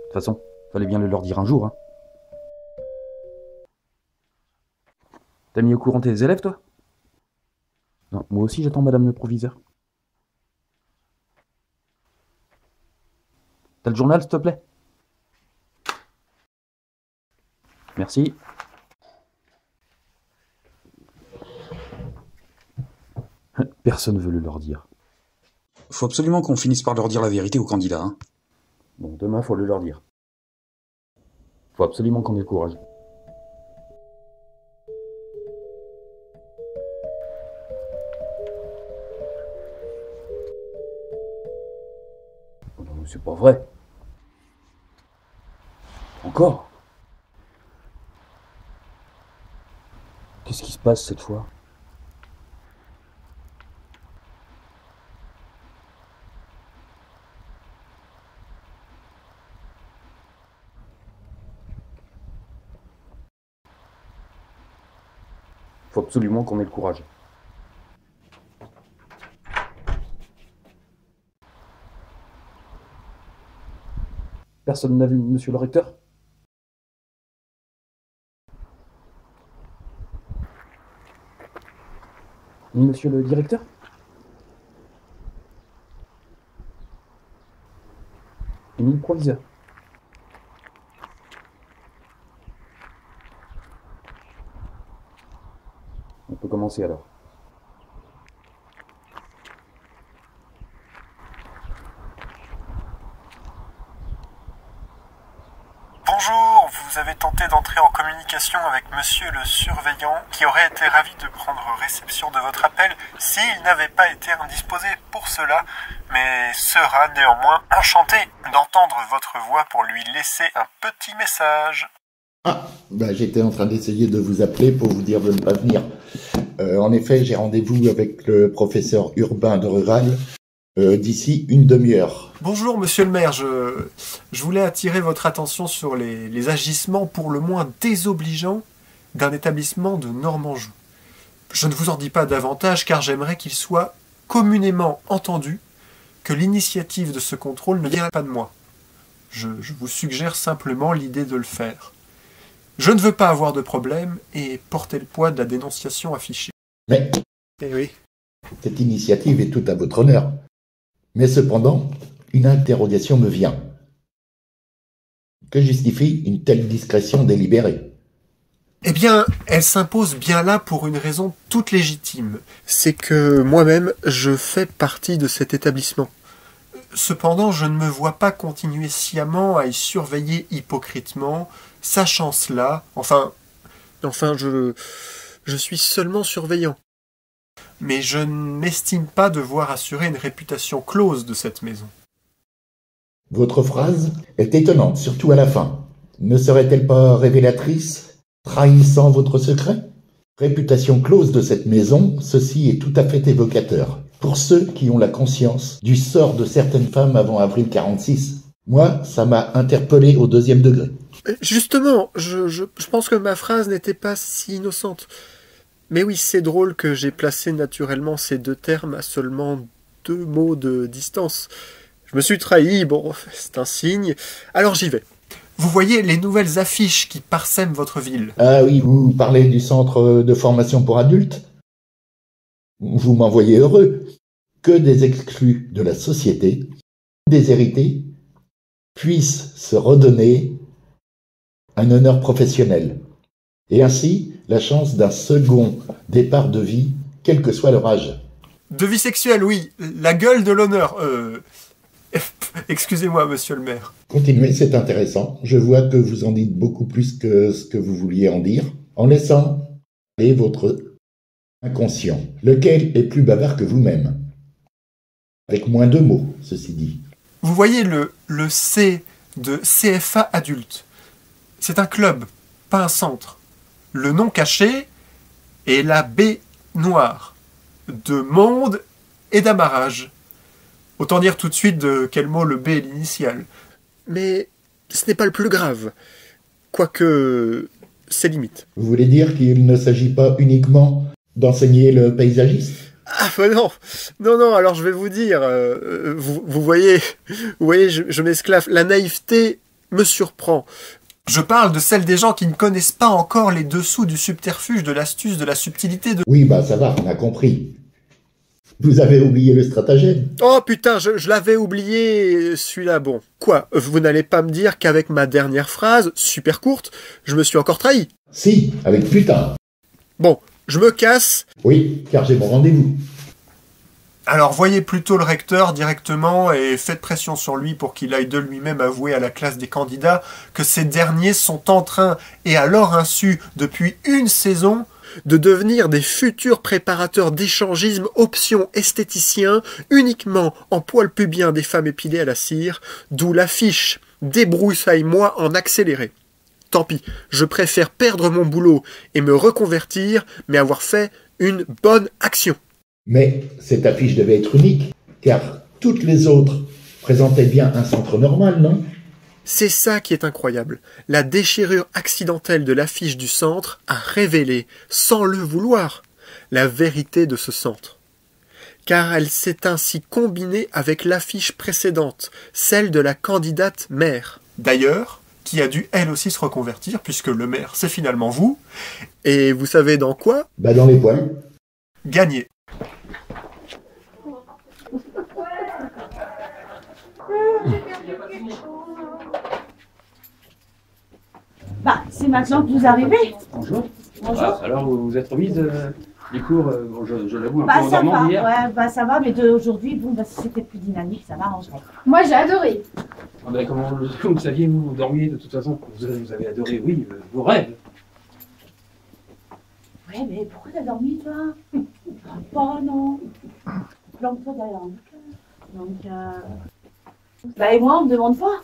De toute façon, fallait bien le leur dire un jour, hein. T'as mis au courant tes élèves, toi? Non, moi aussi j'attends madame le proviseur. T'as le journal, s'il te plaît? Merci. Personne veut le leur dire. Faut absolument qu'on finisse par leur dire la vérité aux candidats, hein. Bon, demain, faut le leur dire. Faut absolument qu'on ait le courage. Oh non, c'est pas vrai. Encore? Qu'est-ce qui se passe cette fois? Faut absolument qu'on ait le courage. Personne n'a vu monsieur le recteur? Ni monsieur le directeur? Et ni le proviseur? On peut commencer alors. jour, vous avez tenté d'entrer en communication avec monsieur le surveillant, qui aurait été ravi de prendre réception de votre appel s'il n'avait pas été indisposé pour cela, mais sera néanmoins enchanté d'entendre votre voix pour lui laisser un petit message. Ah, bah, j'étais en train d'essayer de vous appeler pour vous dire de ne pas venir. En effet, j'ai rendez-vous avec le professeur urbain de Rural d'ici une demi-heure. Bonjour monsieur le maire, je voulais attirer votre attention sur les agissements pour le moins désobligeants d'un établissement de Normanjou. Je ne vous en dis pas davantage car j'aimerais qu'il soit communément entendu que l'initiative de ce contrôle ne vient pas de moi. Je vous suggère simplement l'idée de le faire. Je ne veux pas avoir de problème et porter le poids de la dénonciation affichée. Mais oui. Cette initiative est tout à votre honneur. Mais cependant, une interrogation me vient. Que justifie une telle discrétion délibérée? Eh bien, elle s'impose bien là pour une raison toute légitime. C'est que moi-même, je fais partie de cet établissement. Cependant, je ne me vois pas continuer sciemment à y surveiller hypocritement, sachant cela, enfin, je suis seulement surveillant. Mais je ne m'estime pas devoir assurer une réputation close de cette maison. Votre phrase est étonnante, surtout à la fin. Ne serait-elle pas révélatrice, trahissant votre secret? Réputation close de cette maison, ceci est tout à fait évocateur. Pour ceux qui ont la conscience du sort de certaines femmes avant avril 46. Moi, ça m'a interpellé au 2e degré. Justement, je pense que ma phrase n'était pas si innocente. Mais oui, c'est drôle que j'ai placé naturellement ces deux termes à seulement 2 mots de distance. Je me suis trahi, bon, c'est un signe. Alors j'y vais. Vous voyez les nouvelles affiches qui parsèment votre ville. Ah oui, vous parlez du centre de formation pour adultes? Vous m'en voyez heureux. Que des exclus de la société, déshérités, puissent se redonner un honneur professionnel. Et ainsi, la chance d'un second départ de vie, quel que soit leur âge. De vie sexuelle, oui. La gueule de l'honneur. Excusez-moi, monsieur le maire. Continuez, c'est intéressant. Je vois que vous en dites beaucoup plus que ce que vous vouliez en dire, en laissant aller votre inconscient, lequel est plus bavard que vous-même. Avec moins de mots, ceci dit. Vous voyez le C de CFA adulte. C'est un club, pas un centre. Le nom caché est la B noire, de monde et d'amarrage. Autant dire tout de suite de quel mot le B est l'initiale. Mais ce n'est pas le plus grave, quoique c'est limite. Vous voulez dire qu'il ne s'agit pas uniquement d'enseigner le paysagisme? Ah bah non, alors je vais vous dire, vous voyez, je m'esclave, la naïveté me surprend. Je parle de celle des gens qui ne connaissent pas encore les dessous du subterfuge, de l'astuce, de la subtilité de... Oui, bah ça va, on a compris. Vous avez oublié le stratagème. Oh putain, je l'avais oublié, celui-là, bon. Quoi, vous n'allez pas me dire qu'avec ma dernière phrase, super courte, je me suis encore trahi? Si, avec putain. Bon, je me casse. Oui, car j'ai mon rendez-vous. Alors voyez plutôt le recteur directement et faites pression sur lui pour qu'il aille de lui-même avouer à la classe des candidats que ces derniers sont en train, et à leur insu depuis une saison, de devenir des futurs préparateurs d'échangisme option esthéticiens uniquement en poil pubien des femmes épilées à la cire, d'où l'affiche « Débroussaille-moi en accéléré ». Tant pis, je préfère perdre mon boulot et me reconvertir, mais avoir fait une bonne action. Mais cette affiche devait être unique, car toutes les autres présentaient bien un centre normal, non? C'est ça qui est incroyable. La déchirure accidentelle de l'affiche du centre a révélé, sans le vouloir, la vérité de ce centre. Car elle s'est ainsi combinée avec l'affiche précédente, celle de la candidate maire. D'ailleurs, qui a dû elle aussi se reconvertir, puisque le maire, c'est finalement vous. Et vous savez dans quoi? Bah dans les poils. Gagné. Bah, c'est maintenant que vous arrivez. Bonjour. Bonjour. Ah, alors, vous vous êtes remise du cours, je l'avoue, un Bah, peu ça va, endormant hier. ouais, bah, ça va, mais d'aujourd'hui, bon, bah, si c'était plus dynamique, ça m'arrangerait. Moi, j'ai adoré. Ah ben, comment vous saviez, vous dormiez de toute façon. Vous avez adoré, oui, vos rêves. Ouais, mais pourquoi t'as dormi, toi? Oh non. Planque-toi derrière un bouquin. Donc, bah, et moi, on me demande pas.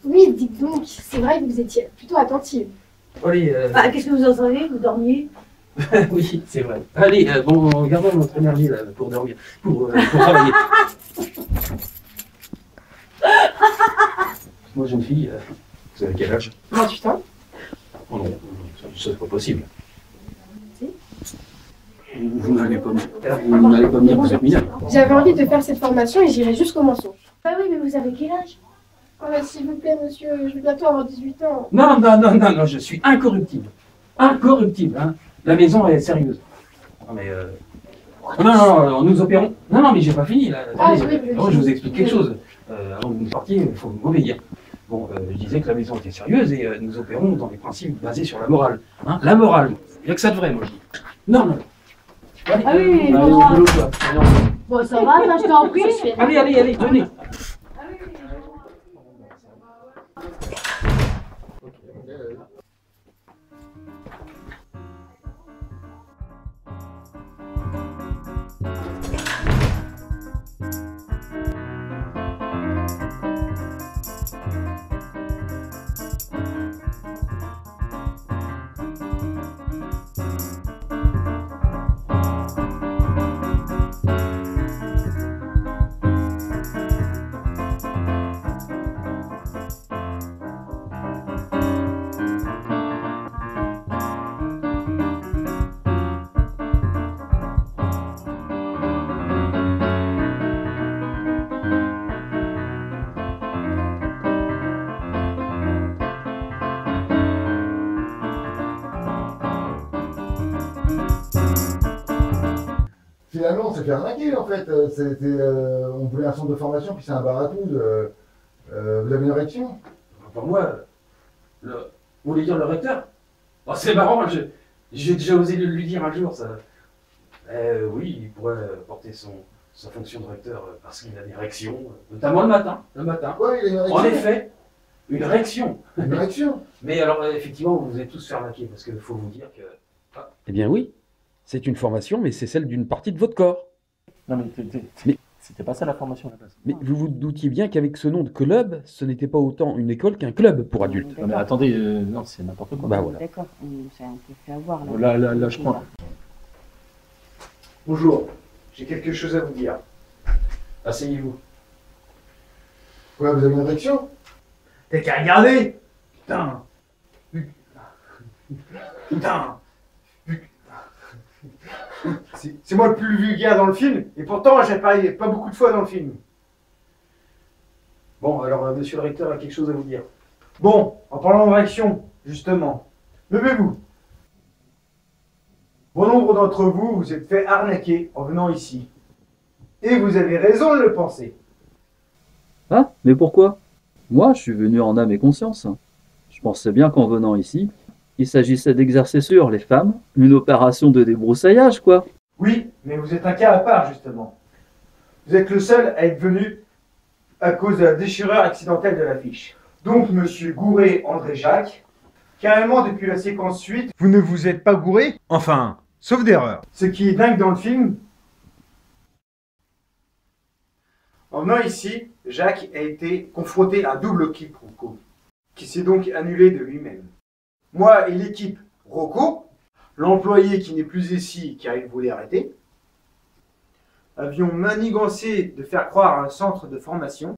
Oui, dites donc, c'est vrai que vous étiez plutôt attentive. Allez, Bah, qu'est-ce que vous en savez? Vous dormiez? oui, c'est vrai. Allez, bon, gardons notre énergie là, pour dormir, pour travailler. Moi, jeune fille, vous avez quel âge? 28 ans. Oh non, ça c'est pas possible. Vous n'allez pas me dire que vous êtes mineure. J'avais envie de faire cette formation et j'irai jusqu'au mensonge. Bah oui, mais vous avez quel âge? Oh, bah, s'il vous plaît, monsieur, je vais bientôt avoir 18 ans. Non, je suis incorruptible. Incorruptible, hein. La maison est sérieuse. Non, mais non, nous opérons. Non, mais j'ai pas fini là. Attendez, je vous explique quelque chose. Avant que vous partiez, il faut m'obéir. Bon, je disais que la maison était sérieuse et nous opérons dans des principes basés sur la morale. Hein, la morale, il n'y a que ça de vrai, moi je dis. Non. Allez, Ah oui, allez, bon, au boulot, quoi. bon, ça va, là, je t'en prie. Allez, tenez. Finalement, on s'est fait arnaquer en fait. On voulait un centre de formation, puis c'est un bar à tous. Vous avez une érection? Pour moi, vous voulez dire le recteur? Oh, c'est marrant, j'ai déjà osé lui dire un jour ça. Oui, il pourrait porter sa fonction de recteur parce qu'il a des réactions, notamment le matin. Ouais, il a une érection. En effet, une réaction. Une érection. Mais alors, effectivement, vous êtes tous fait arnaquer parce qu'il faut vous dire que. Eh bien oui, c'est une formation, mais c'est celle d'une partie de votre corps. Non, mais c'était pas ça la formation à la base. Mais vous vous doutiez bien qu'avec ce nom de club, ce n'était pas autant une école qu'un club pour adultes. Non, mais attendez, non, c'est n'importe quoi. Bah voilà. D'accord, on s'est un peu fait avoir là. Là, je crois. Bonjour, j'ai quelque chose à vous dire. Asseyez-vous. Ouais, vous avez une érection? T'as qu'à regarder. Putain. C'est moi le plus vulgaire dans le film, et pourtant j'apparais pas beaucoup de fois dans le film. Bon, alors, monsieur le recteur a quelque chose à vous dire. Bon, en parlant de réaction, justement, levez-vous. Bon nombre d'entre vous vous êtes fait arnaquer en venant ici. Et vous avez raison de le penser. Ah, mais pourquoi? Moi, je suis venu en âme et conscience. Je pensais bien qu'en venant ici, il s'agissait d'exercer sur les femmes une opération de débroussaillage, quoi. Oui, mais vous êtes un cas à part, justement. Vous êtes le seul à être venu à cause de la déchirure accidentelle de l'affiche. Donc, monsieur Gouré André Jacques, carrément depuis la séquence suite, vous ne vous êtes pas gouré? Enfin, sauf d'erreur. Ce qui est dingue dans le film, en venant ici, Jacques a été confronté à un double quiproquo, qui s'est donc annulé de lui-même. Moi et l'équipe Rocco, l'employé qui n'est plus ici car il voulait arrêter, avions manigancé de faire croire à un centre de formation,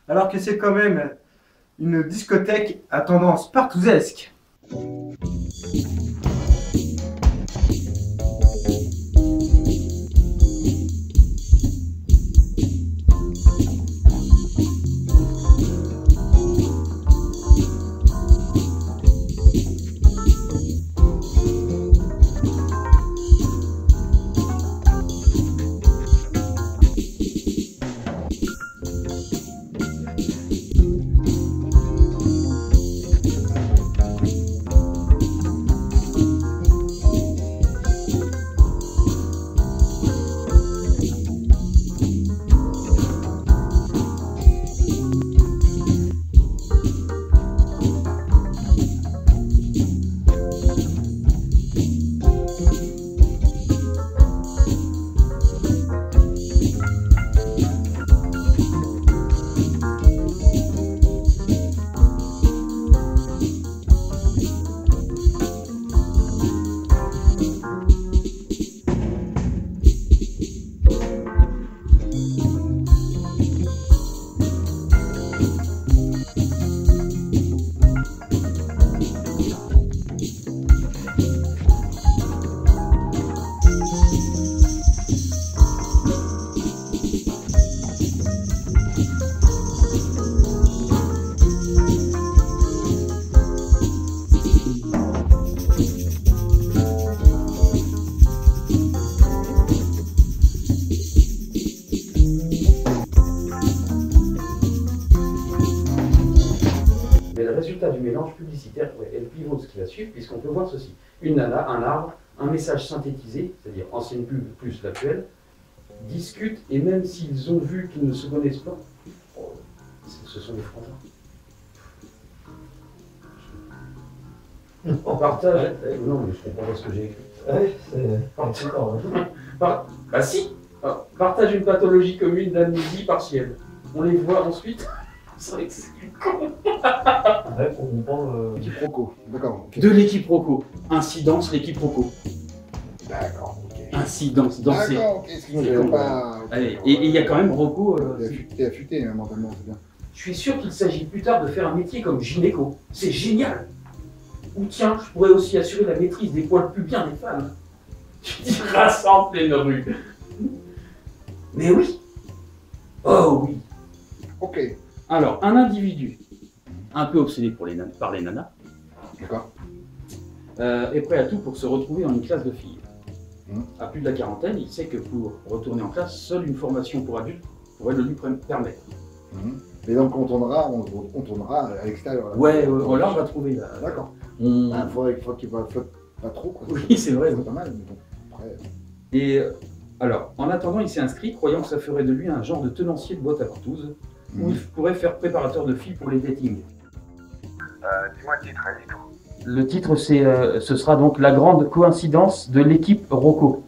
alors que c'est quand même une discothèque à tendance partouzesque. le résultat du mélange publicitaire est le pivot de ce qui va suivre, puisqu'on peut voir ceci. Une nana, un arbre, un message synthétisé, c'est-à-dire ancienne pub plus l'actuelle, discutent, et même s'ils ont vu qu'ils ne se connaissent pas, oh, ce sont des frangins. On partage. Non, mais je comprends pas ce que j'ai écrit. Ouais, c'est. Bah si. Partage une pathologie commune d'amnésie partielle. On les voit ensuite. C'est vrai que c'est con. Ouais, on parle l'équiproquo. D'accord. Okay. De l'équiproquo. Incidence, l'équiproquo. D'accord. Ok. Incidence, danser. D'accord. Ok. C'est pas. Allez, et il y a quand même Rocco. T'es affûté mentalement, c'est bien. Je suis sûr qu'il s'agit plus tard de faire un métier comme gynéco. C'est génial. Ou tiens, je pourrais aussi assurer la maîtrise des poils pubiens des femmes. Tu diras ça en pleine rue. Mais oui. Oh oui. Ok. Alors, un individu un peu obsédé par les nanas. D'accord. Est prêt à tout pour se retrouver dans une classe de filles. À plus de la quarantaine, il sait que pour retourner en classe, seule une formation pour adultes pourrait le lui permettre. Et donc on tournera à l'extérieur. Ouais, là on va trouver là. D'accord. Il faut qu'il va pas trop. Quoi. Oui, c'est vrai. C'est pas mal, mais bon. Après... Et alors, en attendant, il s'est inscrit, croyant que ça ferait de lui un genre de tenancier de boîte à partouze, où il pourrait faire préparateur de filles pour les datings. Dis-moi le titre, dis tout. Le titre, ce sera donc La grande coïncidence de l'équipe Rocco.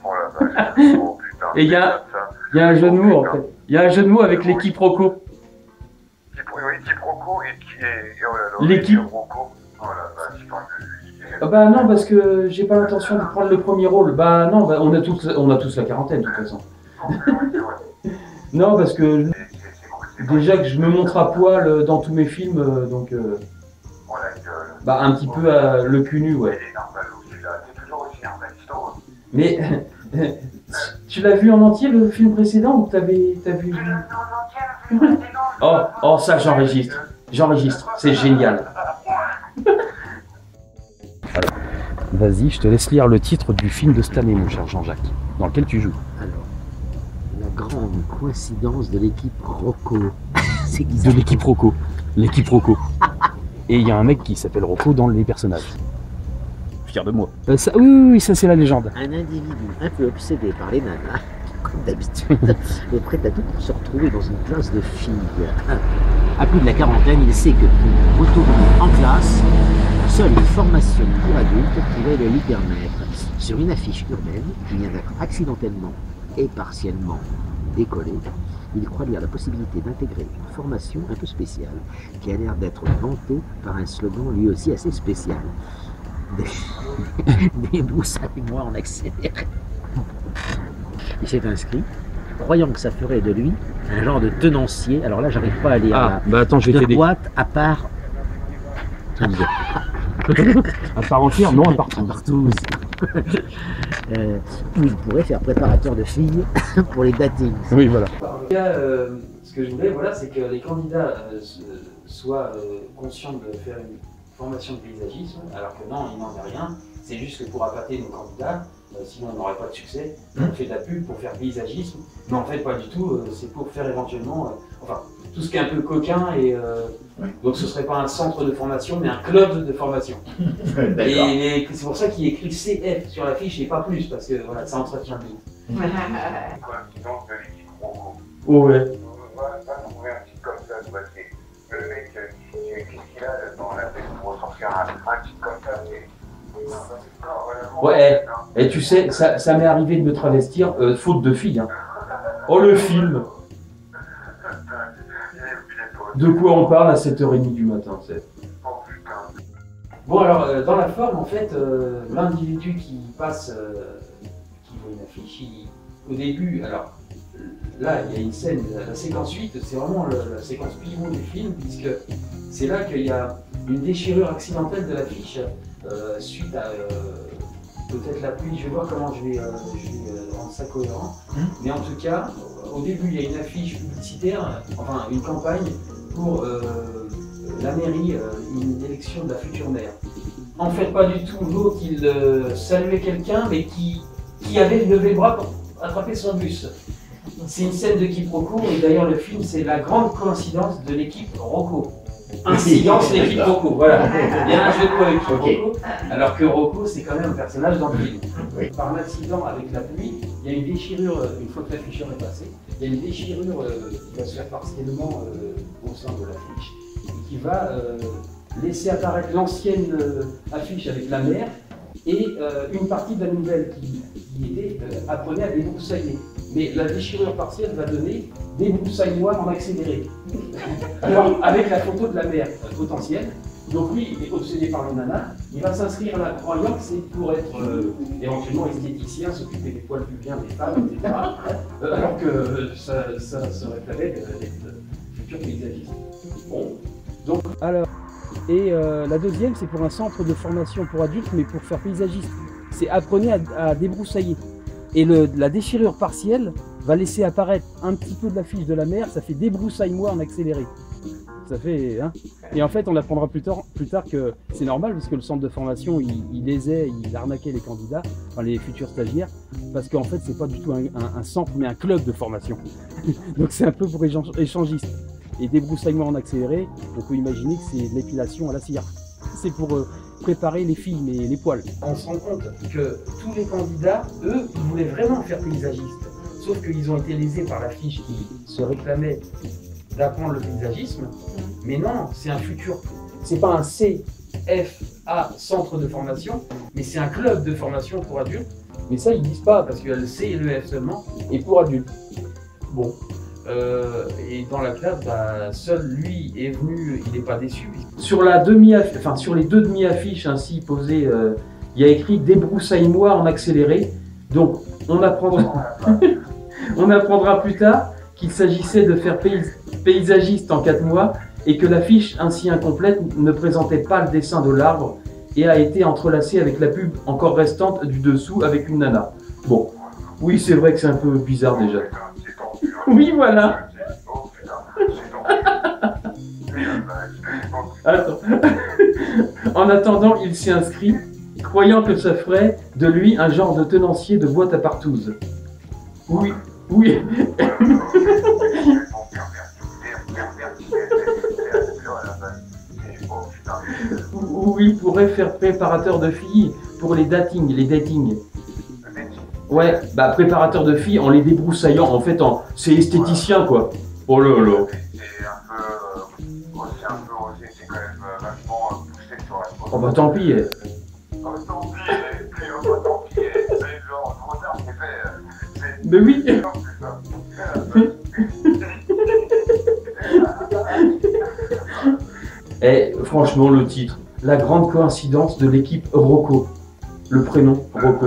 Oh la vache, oh putain. Et il y a un jeu de mots en fait. Il y a un jeu de mots avec l'équipe Rocco. L'équipe Rocco et oh là là. L'équipe Rocco. Oh la vache, je parle de lui. Bah non, parce que j'ai pas l'intention de prendre le premier rôle. Bah non, on a tous la quarantaine de toute façon. Non, parce que déjà que je me montre à poil dans tous mes films, donc bah un petit peu le cul nu, ouais. Mais tu l'as vu en entier le film précédent ou t'as vu? Oh ça j'enregistre, c'est génial. Alors, vas-y, je te laisse lire le titre du film de cette année, mon cher Jean-Jacques, dans lequel tu joues. Alors, la grande coïncidence de l'équipe Rocco. C'est de l'équipe Rocco. L'équipe Rocco. Et il y a un mec qui s'appelle Rocco dans les personnages. Fier de moi. Oui, ça c'est la légende. Un individu un peu obsédé par les nanas, comme d'habitude, est prêt à tout pour se retrouver dans une classe de filles. À plus de la quarantaine, il sait que pour retourner en classe, seule une formation pour adultes pourrait le lui permettre. Sur une affiche urbaine qui vient d'être accidentellement et partiellement décollée, il croit lire la possibilité d'intégrer une formation un peu spéciale, qui a l'air d'être vantée par un slogan lui aussi assez spécial. Des mousses avec moi en accéléré. Il s'est inscrit, croyant que ça ferait de lui un genre de tenancier. Alors là, j'arrive pas à lire. Bah attends, je vais t'aider. Boîte à part. À part entière, non, à part partouze. Où il pourrait faire préparateur de filles pour les datings. Oui, voilà. En tout cas, ce que je voulais, voilà, c'est que les candidats soient conscients de faire une formation de paysagisme, alors que non, il n'en est rien. C'est juste que pour appâter nos candidats, sinon on n'aurait pas de succès. On fait de la pub pour faire paysagisme, mais en fait pas du tout. C'est pour faire éventuellement, enfin, tout ce qui est un peu coquin et donc ce serait pas un centre de formation, mais un club de formation. Et c'est pour ça qu'il écrit CF sur l'affiche et pas plus, parce que voilà, ça entretient le goût. Coïncidence de l'équipe Rocco. Oh ouais. On va trouver un titre comme ça, le mec, qu'est-ce qu'il a dans la tête pour ressortir un titre comme ça, Ouais, et tu sais, ça m'est arrivé de me travestir, faute de fille. Hein. Oh le film. De quoi on parle à 7h30 du matin, c'est. Bon alors, dans la forme, en fait, l'individu qui passe, qui voit une affiche, au début, alors, là, il y a une scène, la séquence 8, c'est vraiment la séquence pivot du film, puisque c'est là qu'il y a une déchirure accidentelle de l'affiche, suite à peut-être la pluie. Je vais voir comment je vais rendre ça cohérent. Mais en tout cas, au début, il y a une affiche publicitaire, enfin une campagne pour la mairie, une élection de la future maire. En fait, pas du tout. L'autre, il saluait quelqu'un, mais qui avait levé le bras pour attraper son bus. C'est une scène de quiproquo, et d'ailleurs le film, c'est la grande coïncidence de l'équipe Rocco. Incidence l'équipe Rocco, voilà. Il y a un jeu de mots avec Rocco, alors que Rocco c'est quand même un personnage dans le film. Par l'accident avec la pluie, il y a une déchirure, une fois que l'afficheur est passé, il y a une déchirure qui va se faire partiellement au sein de l'affiche et qui va laisser apparaître l'ancienne affiche avec la mer et une partie de la nouvelle qui était apprenait à débroussailler. Mais la déchirure partielle va donner débroussaillement en accéléré. Alors, avec la photo de la mer potentielle, donc lui, il est obsédé par le nana, il va s'inscrire là croyant que c'est pour être éventuellement esthéticien, s'occuper des poils pubiens des femmes, etc. Alors que ça se réclamait d'être futur paysagiste. Bon, donc... Alors, et la deuxième, c'est pour un centre de formation pour adultes, mais pour faire paysagiste. C'est apprenez à débroussailler. Et la déchirure partielle va laisser apparaître un petit peu de la fiche de la mer, ça fait débroussaille-moi en accéléré. Ça fait, hein. Et en fait, on apprendra plus tard que c'est normal, parce que le centre de formation, il lésait, il arnaquait les candidats, enfin les futurs stagiaires, parce qu'en fait, c'est pas du tout un centre, mais un club de formation. Donc c'est un peu pour échangistes. Et débroussaillement en accéléré, on peut imaginer que c'est de l'épilation à la cire. C'est pour préparer les filles, les poils. On se rend compte que tous les candidats, eux, ils voulaient vraiment faire paysagiste. Sauf qu'ils ont été lésés par la fiche qui se réclamait d'apprendre le paysagisme. Mais non, c'est un futur. C'est pas un CFA, centre de formation, mais c'est un club de formation pour adultes. Mais ça, ils disent pas, parce qu'il y a le C et le F seulement, et pour adultes. Bon. Et dans la classe, bah, seul lui est venu, il n'est pas déçu. Sur les deux demi-affiches ainsi posées, il y a écrit débroussaille-moi en accéléré. Donc on apprendra, on apprendra plus tard qu'il s'agissait de faire paysagiste en 4 mois et que l'affiche ainsi incomplète ne présentait pas le dessin de l'arbre et a été entrelacée avec la pub encore restante du dessous avec une nana. Bon, oui, c'est vrai que c'est un peu bizarre déjà. Oui, voilà. Attends. En attendant, il s'est inscrit, croyant que ça ferait de lui un genre de tenancier de boîte à partouze. Oui, oui. Ou il pourrait faire préparateur de filles pour les datings. Ouais, bah préparateur de filles en les débroussaillant, en fait, c'est esthéticien quoi. Oh là là. C'est un peu osé, c'est quand même vachement poussé sur la... Oh bah tant pis. Oh tant pis, c'est genre trop tard, c'est fait. Mais oui. Eh, franchement, le titre, la grande coïncidence de l'équipe Rocco. Le prénom, Rocco.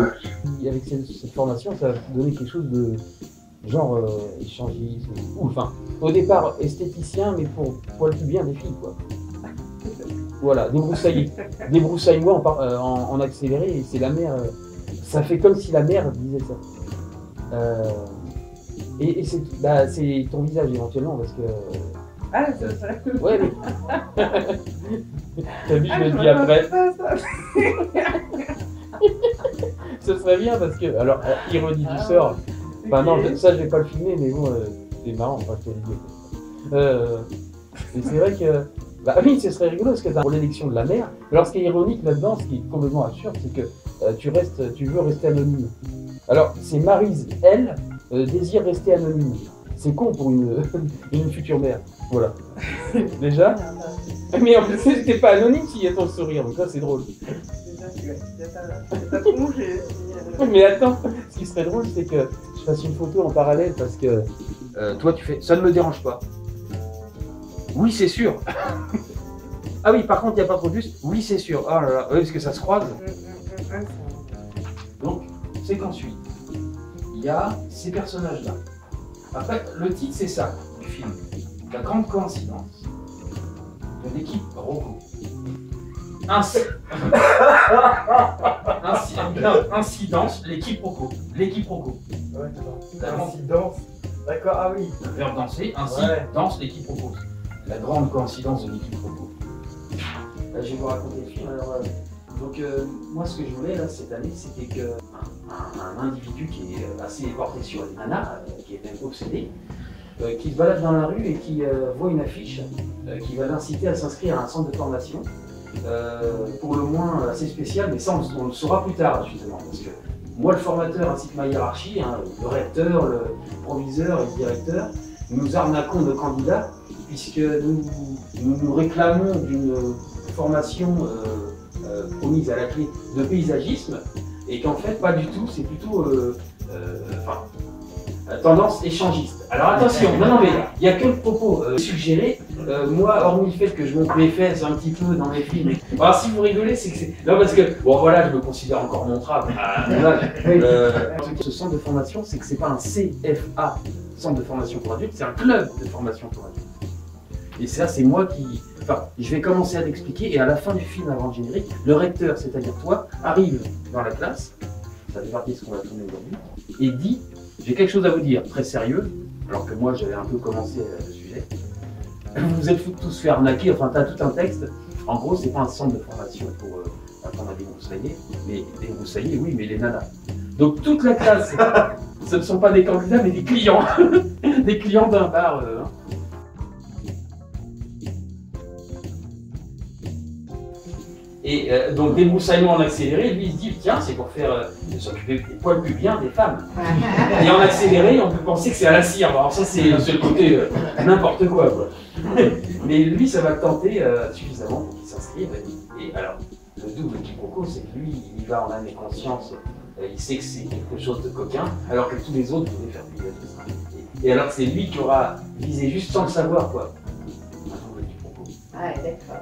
Avec cette formation, ça va donner quelque chose de genre échangiste. Enfin, au départ, esthéticien, mais pour poil bien des filles, quoi. Voilà, débroussaille-moi en accéléré, et c'est la mère. Ça fait comme si la mère disait ça. Et c'est ton visage éventuellement, parce que. Ah, ça serait cool. Ouais, mais. T'as vu, je me dis après. Ce serait bien parce que. Alors, ironie du sort. Enfin, non, ça, je vais pas le filmer, mais bon, c'est marrant, enfin, je te le dis. Mais c'est vrai que. Bah oui, ce serait rigolo parce que t'as pour l'élection de la mère. Alors, ce qui est ironique là-dedans, ce qui est complètement absurde, c'est que tu veux rester anonyme. Alors, c'est Maryse, elle, désire rester anonyme. C'est con pour une future mère. Voilà. Déjà. Mais en plus, c'était pas anonyme s'il y a ton sourire, donc là, c'est drôle. Mais attends, ce qui serait drôle, c'est que je fasse une photo en parallèle parce que toi, tu fais. Ça ne me dérange pas. Oui, c'est sûr. Ah oui, par contre, il n'y a pas trop juste. Oui, c'est sûr. Ah là là, oui, parce que ça se croise. Donc, c'est qu'ensuite, il y a ces personnages-là. Après, le titre, c'est ça, du film. La grande coïncidence de l'équipe Rocco. Incidence, l'équipe Rocco. L'équipe Rocco. Ouais, d'accord. Incidence. D'accord, ah oui. Le verbe danser, ainsi danse l'équipe Rocco. La grande coïncidence de l'équipe Rocco. Là, je vais vous raconter le film. Alors, donc, moi, ce que je voulais là, cette année, c'était qu'un individu qui est assez porté sur les nanas, qui est même obsédé, qui se balade dans la rue et qui voit une affiche qui va l'inciter à s'inscrire à un centre de formation, pour le moins assez spécial, mais ça on le saura plus tard justement, parce que moi le formateur ainsi que ma hiérarchie, hein, le recteur, le proviseur et le directeur, nous arnaquons de candidats puisque nous réclamons d'une formation promise à la clé de paysagisme et qu'en fait pas du tout, c'est plutôt tendance échangiste. Alors attention, non mais il n'y a que le propos suggéré. Moi, hormis le fait que je montre mes fesses un petit peu dans mes films, alors si vous rigolez, c'est que c'est... Non parce que, bon voilà, je me considère encore montrable à mon âge. Ce centre de formation, c'est que c'est pas un CFA, centre de formation pour adultes, c'est un club de formation pour adultes. Et ça, c'est moi qui... Enfin, je vais commencer à t'expliquer, et à la fin du film, avant le générique, le recteur, c'est-à-dire toi, arrive dans la classe, ça fait partie de ce qu'on va tourner aujourd'hui, et dit: j'ai quelque chose à vous dire, très sérieux, alors que moi j'avais un peu commencé le sujet. Vous vous êtes tous fait arnaquer, enfin t'as tout un texte. En gros, c'est pas un centre de formation pour apprendre à débroussailler, mais débroussailler, oui, mais les nanas. Donc toute la classe, ce ne sont pas des candidats, mais des clients. Des clients d'un bar. Et donc débroussaillement en accéléré, lui il se dit tiens, c'est pour faire s'occuper des poils pubiens des femmes. Et en accéléré, on peut penser que c'est à la cire. Alors ça c'est le côté n'importe quoi. Mais lui ça va le tenter suffisamment pour qu'il s'inscrive. Et alors, le double quiproquo, c'est que lui, il y va en âme et conscience, il sait que c'est quelque chose de coquin, alors que tous les autres voulaient faire payer. Et alors c'est lui qui aura visé juste sans le savoir quoi. Un double quiproquo. Ouais, d'accord.